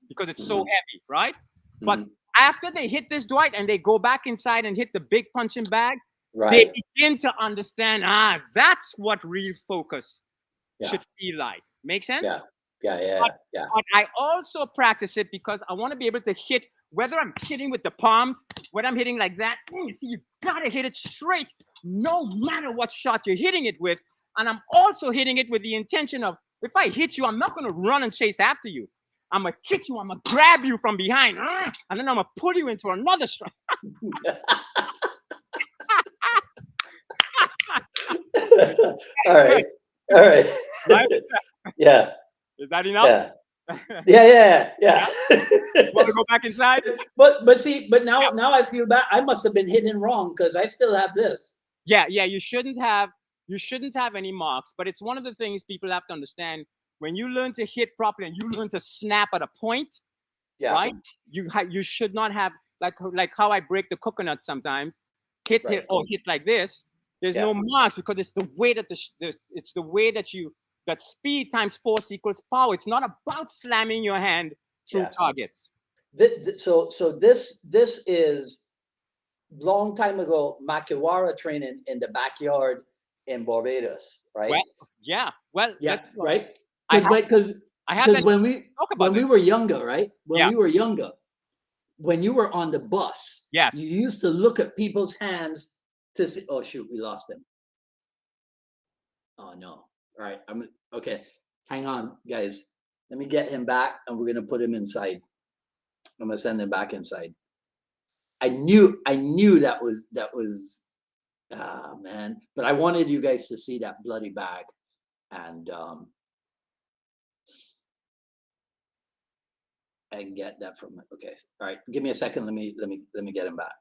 because it's so Mhm. heavy, right? But Mhm. after they hit this, Dwight, and they go back inside and hit the big punching bag, they Right. begin to understand, that's what real focus Yeah. should feel like. Make sense? Yeah. Yeah. Yeah. But, Yeah. but I also practice it because I want to be able to hit, whether I'm hitting with the palms, whether I'm hitting like that. You see, you gotta hit it straight, no matter what shot you're hitting it with. And I'm also hitting it with the intention of, if I hit you, I'm not gonna run and chase after you. I'm gonna hit you, I'm gonna grab you from behind, and then I'm gonna pull you into another strike. All right. All right. Right? Yeah. Is that enough? Yeah. Yeah. Yeah. You want to go back inside? But see, but now I feel bad. I must have been hitting wrong because I still have this. Yeah, you shouldn't have any marks, but it's one of the things people have to understand. When you learn to hit properly and you learn to snap at a point, Yeah. right? You should not have like how I break the coconut sometimes, hit Right. it or hit like this. There's no marks because it's the way that it's the way that that speed times force equals power. It's not about slamming your hand through targets. So this is long time ago Makiwara training in the backyard in Barbados, right? Well, yeah. Well, Yeah, let's right. I have Because when we were younger, right? When Yeah. we were younger, when you were on the bus, Yes. you used to look at people's hands to see. Oh shoot, we lost him. Oh no. All right, okay. Hang on, guys. Let me get him back, and we're gonna put him inside. I'm gonna send him back inside. I knew that was man, but I wanted you guys to see that bloody bag, and get that from it. Okay, all right. Give me a second. Let me get him back.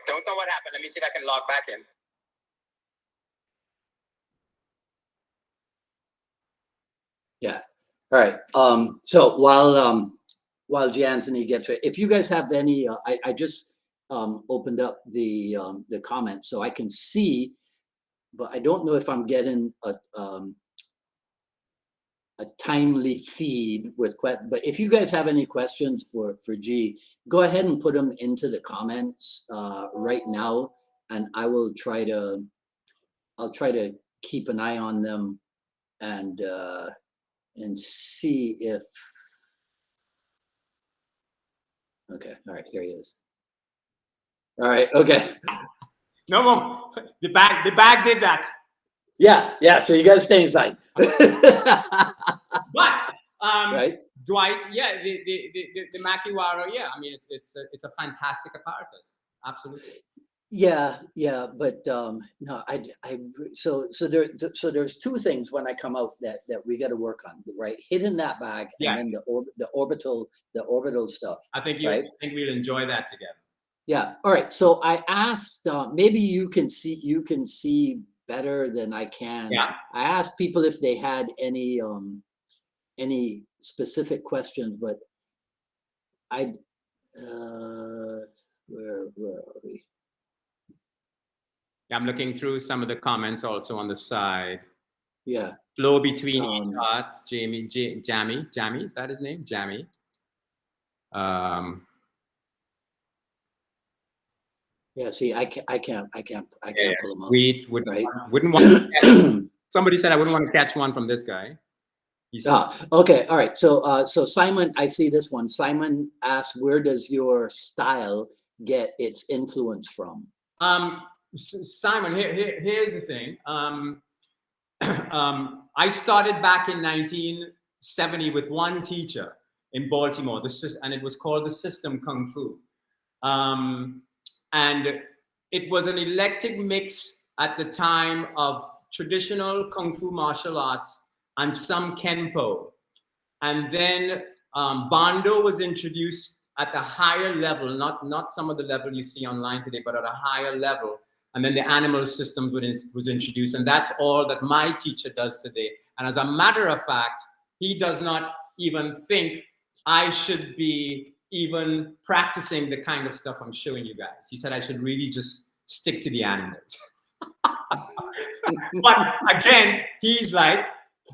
Don't know what happened. Let me see if I can log back in. Yeah. All right. So while G. Anthony gets it, if you guys have any, I just opened up the comments so I can see, but I don't know if I'm getting a timely feed with questions. But if you guys have any questions for G, go ahead and put them into the comments right now, and I'll try to keep an eye on them and see if. Okay, all right, here he is. All right, okay. No more. The bag did that. Yeah. So you got to stay inside. But right. Dwight, yeah, the Makiwara, yeah. I mean, it's a fantastic apparatus. Absolutely. Yeah, but no, so there's two things when I come out that we got to work on, right? Hitting that bag, Yes. and then the orbital stuff. I think right? I think we'll enjoy that together. Yeah. All right. So I asked, maybe you can see better than I can. Yeah. I asked people if they had any specific questions, but where are we? I'm looking through some of the comments also on the side. Yeah. Flow between each shot, Jamie, is that his name? Jamie. Yeah. See, I can't pull them up. Wouldn't want to catch, somebody said I wouldn't want to catch one from this guy. Okay. All right. So Simon, I see this one. Simon asked, where does your style get its influence from? Simon, here's the thing. I started back in 1970 with one teacher in Baltimore, and it was called the System Kung Fu. And it was an eclectic mix at the time of traditional Kung Fu martial arts and some Kenpo. And then Bando was introduced at the higher level, not some of the level you see online today, but at a higher level. And then the animal system was introduced. And that's all that my teacher does today. And as a matter of fact, he does not even think I should be even practicing the kind of stuff I'm showing you guys. He said I should really just stick to the animals. But again, he's like,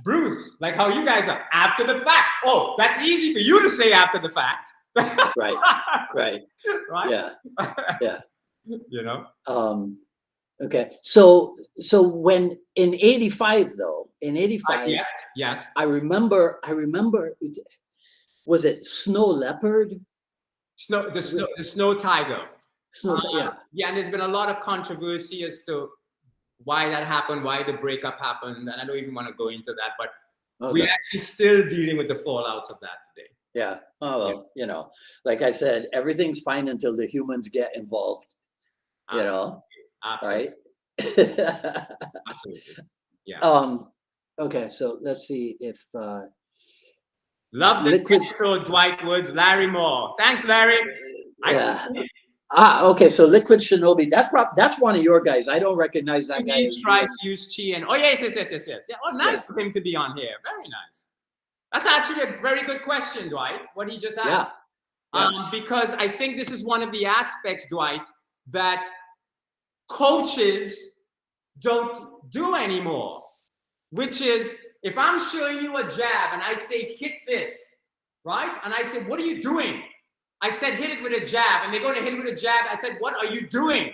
Bruce, like how you guys are after the fact. Oh, that's easy for you to say after the fact. Right. Yeah. You know. Okay. So when in '85, yes. I remember. Was it Snow Leopard? The snow tiger. Yeah. Yeah, and there's been a lot of controversy as to why that happened, why the breakup happened, and I don't even want to go into that, but we're actually still dealing with the fallouts of that today. Yeah. Oh, well, you know, like I said, everything's fine until the humans get involved. Absolutely. Right? Absolutely. Yeah. Okay, so let's see if love this episode, Dwight Woods, Larry Moore. Thanks, Larry. Yeah. Okay. So Liquid Shinobi. That's one of your guys. I don't recognize that guy. Strikes, use chi, and yes. Yeah. Oh, nice for him to be on here. Very nice. That's actually a very good question, Dwight. What he just asked. Yeah. Because I think this is one of the aspects, Dwight, that coaches don't do anymore. Which is, if I'm showing you a jab and I say hit this, right? And I say, what are you doing? I said, hit it with a jab. And they're going to hit it with a jab. I said, what are you doing?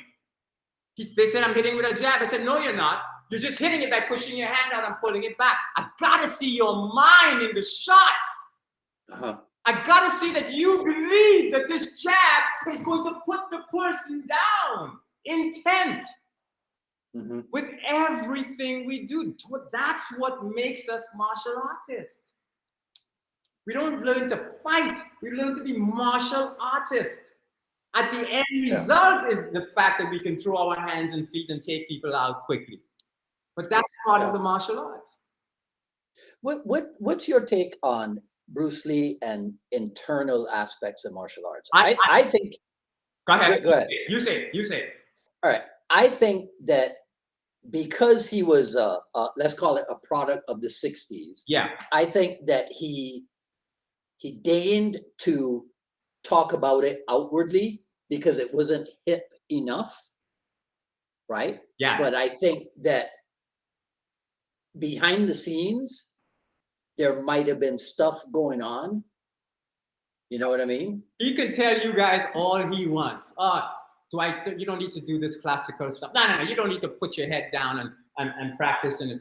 They said, I'm hitting with a jab. I said, no, you're not. You're just hitting it by pushing your hand out and pulling it back. I got to see your mind in the shot. I got to see that you believe that this jab is going to put the person down. Intent. With everything we do. That's what makes us martial artists. We don't learn to fight. We learn to be martial artists. At the end result is the fact that we can throw our hands and feet and take people out quickly. But that's part of the martial arts. What's your take on Bruce Lee and internal aspects of martial arts? I think. Go ahead. Go ahead. You say it. All right. I think that because he was let's call it a product of the 60s. Yeah. I think that he deigned to talk about it outwardly because it wasn't hip enough, right? Yeah. But I think that behind the scenes, there might have been stuff going on. You know what I mean? He could tell you guys all he wants. Oh, Dwight, you don't need to do this classical stuff. No. You don't need to put your head down and practice and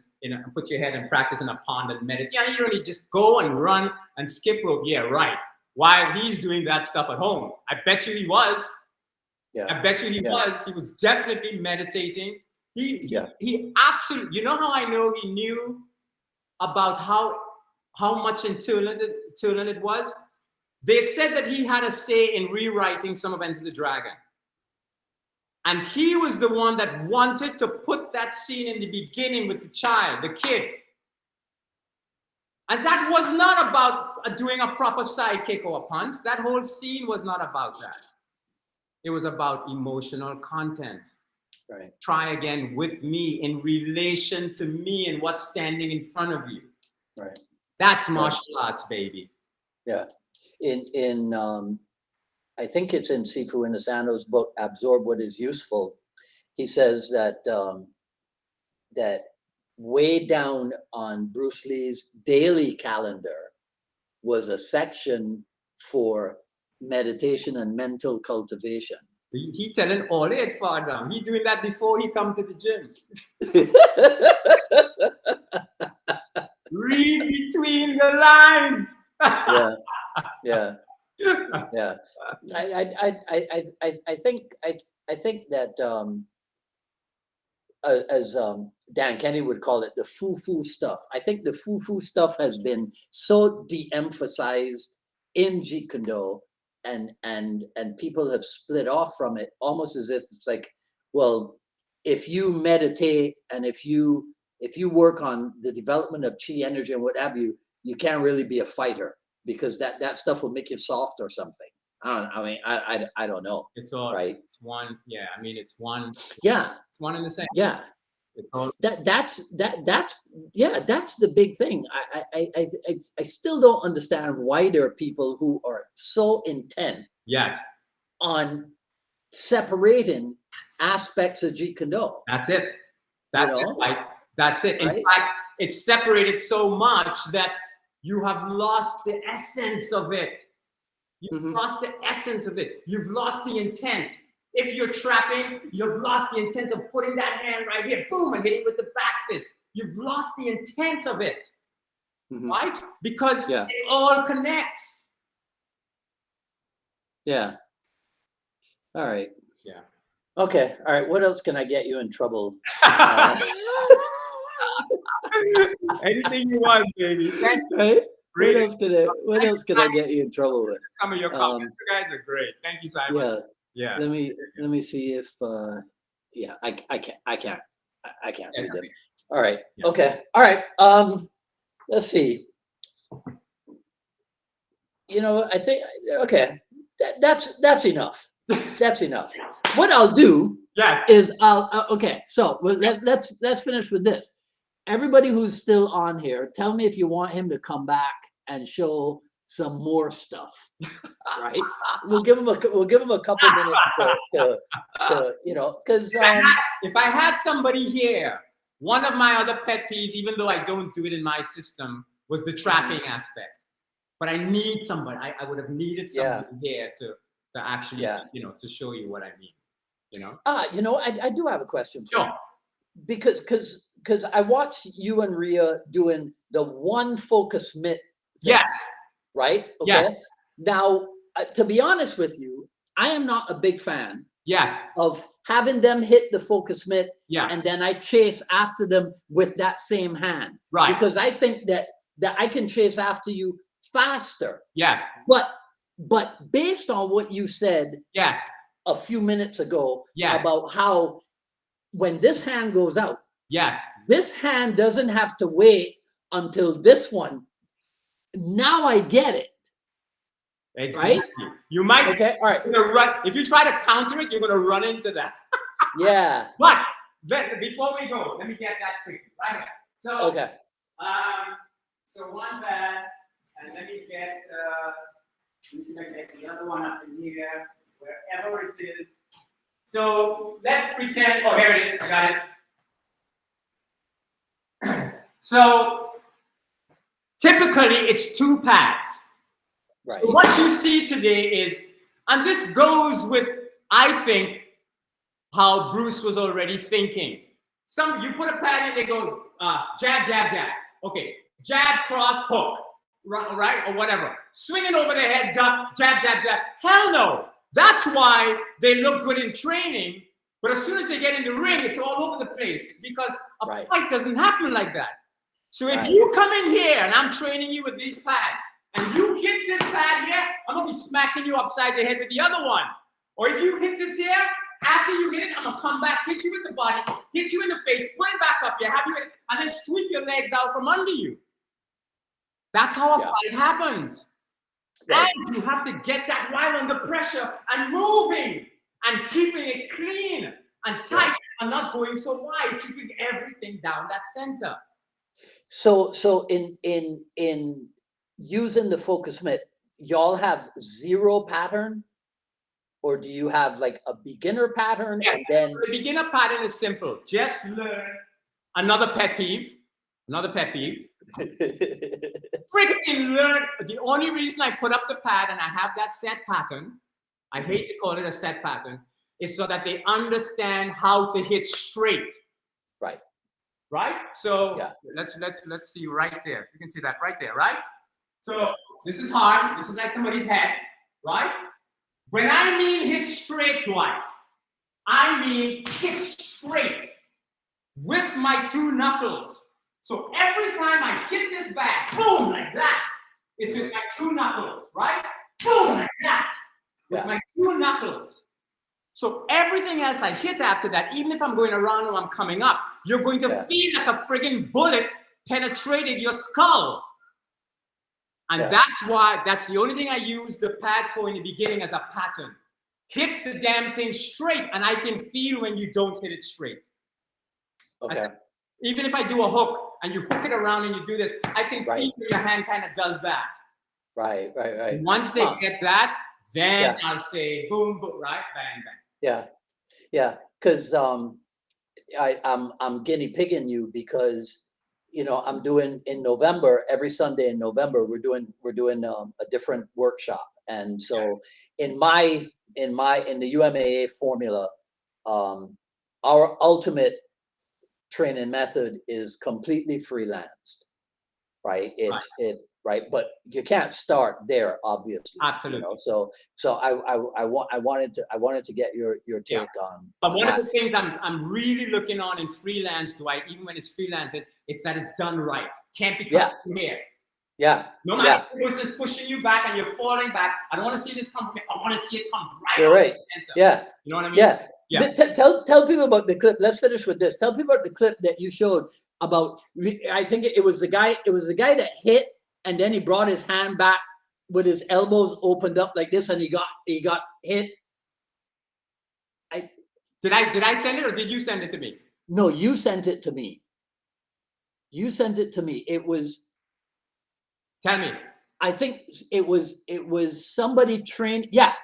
put your head and practice in a pond and meditate. Yeah, you don't need to just go and run and skip rope. Yeah, right. While he's doing that stuff at home, I bet you he was. Yeah. I bet you he was. He was definitely meditating. He absolutely. You know how I know he knew about how much internal it was? They said that he had a say in rewriting some of Enter the Dragon. And he was the one that wanted to put that scene in the beginning with the child, the kid. And that was not about doing a proper sidekick or a punch. That whole scene was not about that. It was about emotional content. Right. Try again with me in relation to me and what's standing in front of you. Right. That's martial arts, baby. Yeah. In I think it's in Sifu Inosanto's book, Absorb What Is Useful. He says that that way down on Bruce Lee's daily calendar was a section for meditation and mental cultivation. He telling all it far down. He doing that before he come to the gym. Read between the lines. Yeah. I think that as Dan Kenny would call it, the foo-foo stuff. I think the foo-foo stuff has been so de-emphasized in Jeet Kune Do, and people have split off from it, almost as if it's like, well, if you meditate and if you work on the development of chi energy and what have you, you can't really be a fighter because that stuff will make you soft or something. I don't know. It's all right. It's one. Yeah, I mean, it's one. Yeah. It's one and the same. Yeah. It's all. That's the big thing. I still don't understand why there are people who are so intent. Yes. On separating aspects of Jeet Kune Do. That's it. That's it. Like that's it. In fact, it's separated so much that you have lost the essence of it. You've lost the essence of it. You've lost the intent. If you're trapping, you've lost the intent of putting that hand right here, boom, and hitting with the back fist. You've lost the intent of it, right? Because it all connects. Yeah. All right. Yeah. Okay. All right. What else can I get you in trouble? Anything you want, baby. Right? What else can I get you in trouble with? Some of your comments, you guys are great. Thank you, Simon. Yeah. Let me see if I can't read them. All right. Yeah. Okay. All right. Let's see. I think that's enough. That's enough. What I'll do is okay. So let's finish with this. Everybody who's still on here, tell me if you want him to come back and show some more stuff. Right? We'll give him a couple minutes to because if I had somebody here, one of my other pet peeves, even though I don't do it in my system, was the trapping aspect. But I need somebody. I would have needed somebody here to actually, to show you what I mean. I do have a question for you. Because I watched you and Rhea doing the one focus mitt thing, yes. Right? Okay. Yes. Now, to be honest with you, I am not a big fan of having them hit the focus mitt and then I chase after them with that same hand. Right. Because I think that I can chase after you faster. Yes. But based on what you said a few minutes ago about how when this hand goes out, this hand doesn't have to wait until this one. Now I get it. Exactly. Right? You might. Okay. All right. Run. If you try to counter it, you're gonna run into that. Yeah. But before we go, let me get that quickly. Right. So. Okay. So one bad, and let me get the other one up in here, wherever it is. So let's pretend. Oh, here it is. I got it. So typically it's 2 pads. Right. So what you see today is, and this goes with, I think, how Bruce was already thinking. You put a pad in, they go jab, jab, jab. Okay, jab, cross, hook, right, or whatever. Swinging over their head, jab, jab, jab, jab. Hell no. That's why they look good in training, but as soon as they get in the ring, it's all over the place because a fight doesn't happen like that. So if you come in here and I'm training you with these pads, and you hit this pad here, I'm gonna be smacking you upside the head with the other one. Or if you hit this here, after you hit it, I'm gonna come back, hit you with the body, hit you in the face, put it back up here, have you, and then sweep your legs out from under you. That's how a fight happens. Right. And you have to get that while under pressure and moving and keeping it clean and tight and not going so wide, keeping everything down that center. So in using the focus mitt, y'all have 0 pattern, or do you have like a beginner pattern? Yeah, and then the beginner pattern is simple. Just learn another pet peeve. Freaking learn. The only reason I put up the pad and I have that set pattern, I hate to call it a set pattern, is so that they understand how to hit straight. Right? So let's see right there. You can see that right there, right? So this is hard. This is like somebody's head, right? When I mean hit straight, Dwight, I mean hit straight with my 2 knuckles. So every time I hit this bag, boom, like that, it's with my 2 knuckles, right? Boom, like that, with my 2 knuckles. So everything else I hit after that, even if I'm going around or I'm coming up, you're going to feel like a friggin' bullet penetrated your skull. And that's the only thing I use the pads for in the beginning as a pattern. Hit the damn thing straight, and I can feel when you don't hit it straight. Okay. Even if I do a hook and you hook it around and you do this, I can feel when your hand kind of does that. Right. Once they get that, then I'll say boom, boom, right, bang, bang. Yeah. Because I'm guinea pigging you because I'm doing in November, every Sunday in November we're doing a different workshop, and so in the UMAA formula, our ultimate training method is completely freelanced. Right. It's right. But you can't start there, obviously. Absolutely. So I wanted to get your take on. But one of the things I'm really looking on in freelance, Dwight, even when it's freelance, it's that it's done right. Can't be cut from here. No matter if it's pushing you back and you're falling back, I don't want to see this come from me. I want to see it come right. You're right. You know what I mean? Yeah. Tell people about the clip. Let's finish with this. Tell people about the clip that you showed about. I think it was the guy. It was the guy that hit, and then he brought his hand back with his elbows opened up like this, and he got hit. Did I send it, or did you send it to me? No, you sent it to me. It was. Tell me. I think it was somebody trained. Yeah.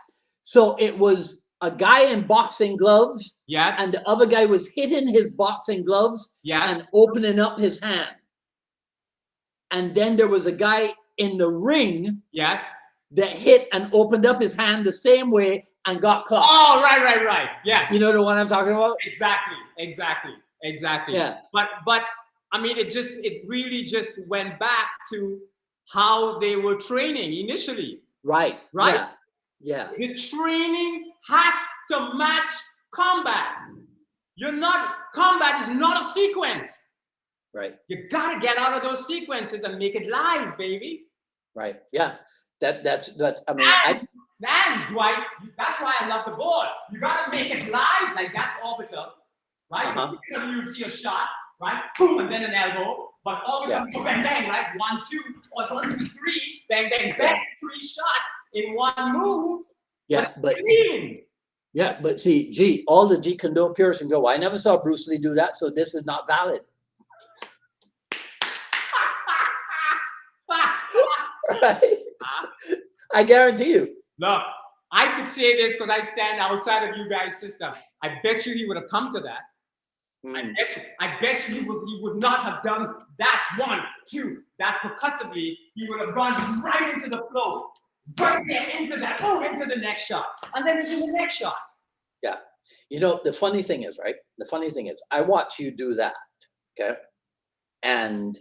So it was a guy in boxing gloves. Yes. And the other guy was hitting his boxing gloves. Yes. And opening up his hand. And then there was a guy in the ring. Yes. That hit and opened up his hand the same way and got caught. Oh, right. Yes. You know the one I'm talking about? Exactly. Yeah. But I mean, it really just went back to how they were training initially. Right. Yeah. The training has to match combat. Combat is not a sequence. Right. You gotta get out of those sequences and make it live, baby. Right. Yeah. That's I mean, and Dwight, that's why I love the board. You gotta make it live, like that's orbital, right? So you'd see a shot, right? Boom, and then an elbow. But orbital, bang, bang, right? 1, 2, or 1, 2, 3, bang, bang, bang, 3 shots in one move. Yeah, but see, all the Jeet Kune Do purists can go, I never saw Bruce Lee do that, so this is not valid. Right? I guarantee you. Look, I could say this because I stand outside of you guys' system. I bet you he would have come to that. I bet you he would not have done that 1, 2, that percussively. He would have gone right into the flow, right there into that, into the next shot, and then into the next shot. Yeah. You know, the funny thing is, right? The funny thing is, I watch you do that, okay? And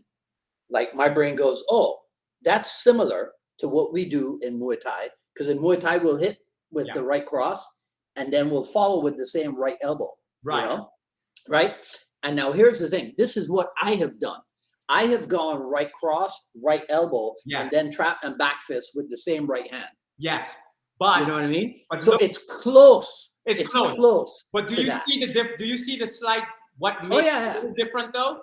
like my brain goes, oh, that's similar to what we do in Muay Thai, because in Muay Thai we'll hit with the right cross, and then we'll follow with the same right elbow, right? You know? Right? And now here's the thing. This is what I have done. I have gone right cross, right elbow, and then trap and back fist with the same right hand. Yes. But you know what I mean? But so look, it's close. It's close. But do you that. see do you see the slight what makes it a little different though?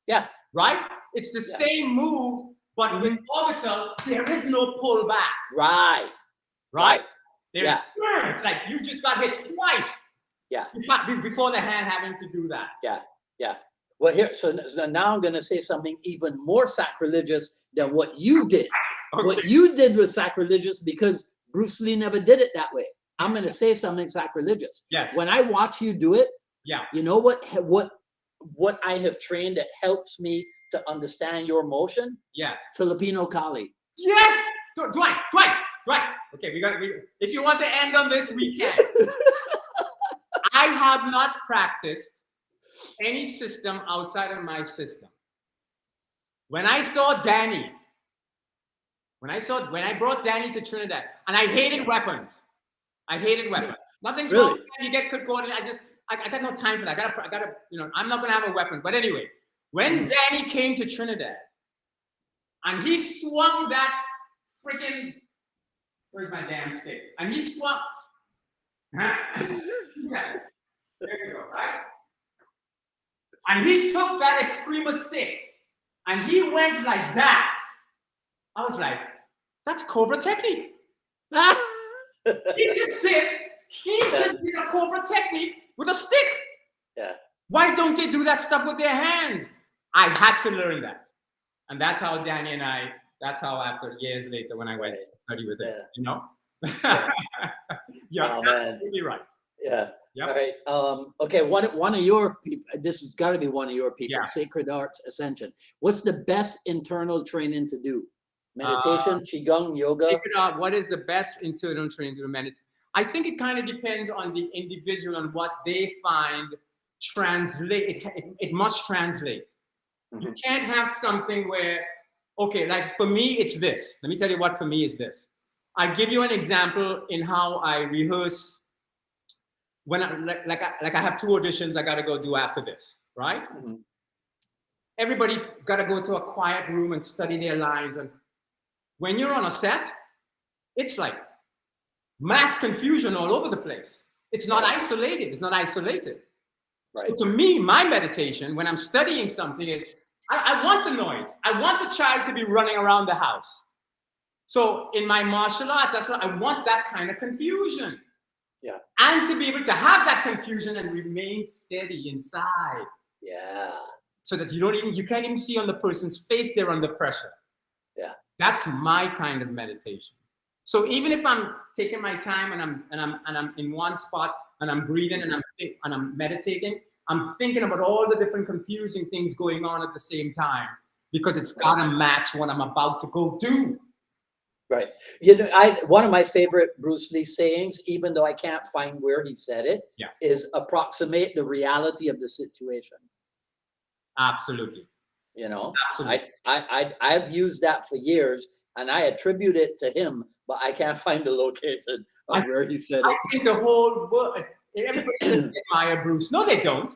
Yeah. Right? It's the same move, but with orbital, there is no pull back. Right. It's like you just got hit twice. Yeah. Before the hand having to do that. Yeah. Yeah. Well, here, so now I'm going to say something even more sacrilegious than what you did. Okay. What you did was sacrilegious because Bruce Lee never did it that way. I'm going to say something sacrilegious. Yes. When I watch you do it, yeah. You know what I have trained that helps me to understand your motion? Yes. Filipino Kali. Yes. Dwight. Okay, if you want to end on this, we can. I have not practiced any system outside of my system. When I saw Danny, when I brought Danny to Trinidad, and I hated weapons. Nothing's wrong with that. You get good coordinate. I got no time for that. I gotta, I'm not gonna have a weapon. But anyway, when Danny came to Trinidad, and he swung that freaking, where's my damn stick? And he swung. Yeah. There you go, right? And he took that Eskrima stick and he went like that. I was like, that's Cobra technique. He just did a Cobra technique with a stick. Yeah. Why don't they do that stuff with their hands? I had to learn that. And that's how Danny and that's how after years later when I went to study with him, Yeah, absolutely right. Yeah. Yep. All right. Okay. One of your people. This has got to be one of your people. Yeah. Sacred Arts Ascension. What's the best internal training to do? Meditation, qigong, yoga. Sacred Art. What is the best internal training to do? Meditate. I think it kind of depends on the individual and what they find translate. It must translate. Mm-hmm. You can't have something where, okay, like for me, it's this. Let me tell you what for me is this. I'll give you an example in how I rehearse. When I have 2 auditions I got to go do after this, right? Mm-hmm. Everybody got to go to a quiet room and study their lines. And when you're on a set, it's like mass confusion all over the place. It's not isolated. Right. So to me, my meditation when I'm studying something is I want the noise. I want the child to be running around the house. So in my martial arts, that's what I want, that kind of confusion. Yeah. And to be able to have that confusion and remain steady inside. Yeah. So that you can't even see on the person's face they're under pressure. Yeah. That's my kind of meditation. So even if I'm taking my time and I'm in one spot and I'm breathing and I'm meditating, I'm thinking about all the different confusing things going on at the same time because it's gotta match what I'm about to go do. Right. One of my favorite Bruce Lee sayings, even though I can't find where he said it, is approximate the reality of the situation. Absolutely. Absolutely. I've used that for years and I attribute it to him, but I can't find the location of where he said it. I think the whole world, everybody admire Bruce. No, they don't.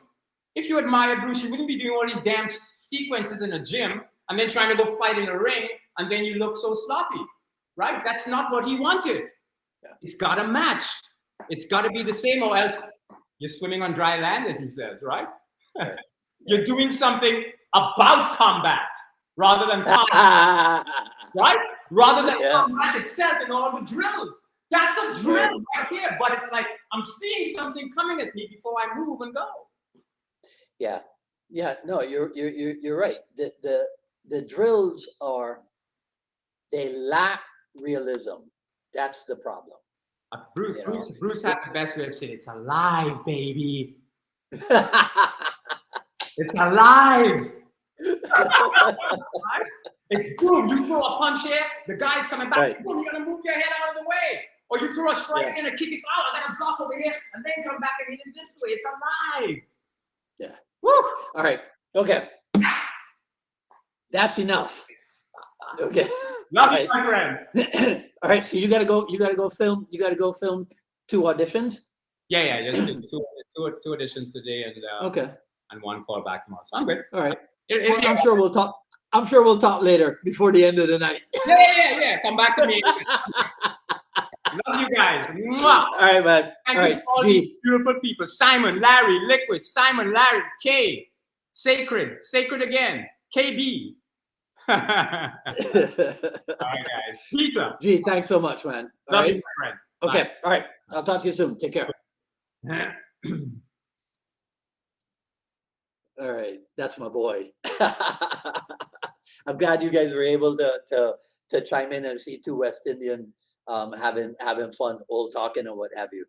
If you admire Bruce, you wouldn't be doing all these damn sequences in a gym and then trying to go fight in a ring and then you look so sloppy. Right? That's not what he wanted. Yeah. It's got to match. It's got to be the same or else you're swimming on dry land, as he says, right? Yeah. You're doing something about combat rather than combat, right? Rather than combat itself and all the drills. That's a drill right here, but it's like I'm seeing something coming at me before I move and go. Yeah. Yeah, no, you're right. The drills they lack realism. That's the problem. Bruce had the best way of saying it's alive, baby. It's alive. Right? It's boom. You throw a punch here, the guy's coming back. Right. Boom, you gotta move your head out of the way. Or you throw a strike Yeah. and a kick is I gotta block over here and then come back and hit it this way. It's alive. Yeah. Woo! All right. Okay. That's enough. Okay. Love All you, my friend. right. All right. So you gotta go film 2 auditions. Yeah, just did two auditions today and Okay. and one call back tomorrow. So I'm good. All right. It- Well, I'm sure we'll talk. I'm sure we'll talk later before the end of the night. yeah. Come back to me. Love you guys. Mwah. All right, man. Thank All you right, to all G. these beautiful people. Simon, Larry, Liquid, Simon, Larry, K, Sacred again, KD. All right, guys. Peter. G, thanks so much, man. All Love right. you, my friend. Okay. All right. I'll talk to you soon. Take care. Bye. All right. That's my boy. I'm glad you guys were able to chime in and see 2 West Indians having fun, old talking and what have you.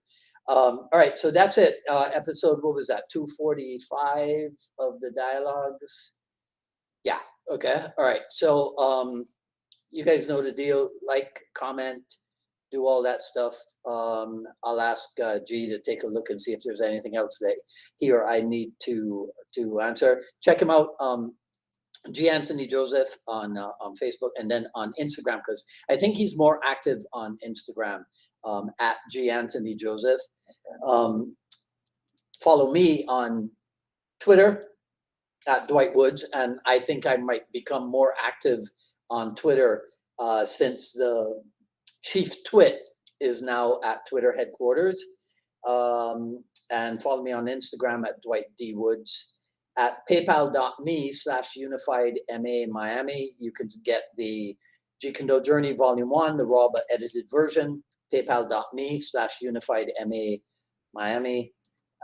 All right. So that's it. Episode, what was that? 245 of the dialogues. Yeah. Okay. All right. So you guys know the deal. Like, comment, do all that stuff. I'll ask G to take a look and see if there's anything else that he or I need to answer. Check him out, G Anthony Joseph on Facebook, and then on Instagram, because I think he's more active on Instagram at G Anthony Joseph. Follow me on Twitter at Dwight Woods, and I think I might become more active on Twitter since the Chief Twit is now at Twitter headquarters. And follow me on Instagram at Dwight D. Woods. At paypal.me/UnifiedMA Miami, you can get the Jeet Kune Do Journey Volume 1, the raw but edited version. paypal.me/UnifiedMA Miami.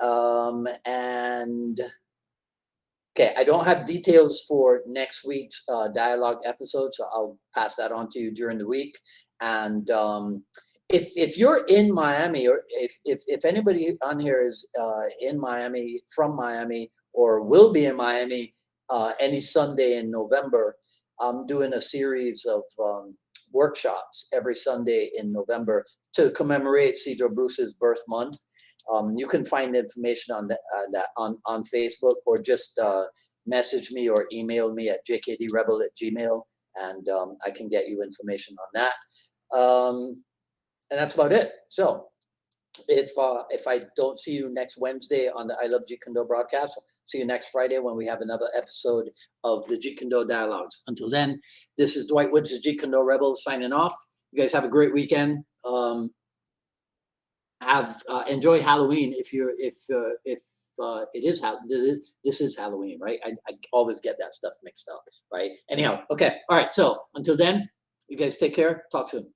And okay, I don't have details for next week's dialogue episode, so I'll pass that on to you during the week. And if you're in Miami, or if anybody on here is in Miami, from Miami, or will be in Miami any Sunday in November, I'm doing a series of workshops every Sunday in November to commemorate Cedro Bruce's birth month. You can find information on that on Facebook, or just message me or email me at jkdrebel@gmail.com, and I can get you information on that. And that's about it. So if I don't see you next Wednesday on the I Love Jeet Kune Do broadcast, I'll see you next Friday when we have another episode of the Jeet Kune Do Dialogues. Until then, this is Dwight Woods, the Jeet Kune Do Rebel, signing off. You guys have a great weekend. Enjoy Halloween if it is this is Halloween, right? I always get that stuff mixed up, right? Anyhow, okay, all right. So until then, you guys take care. Talk soon.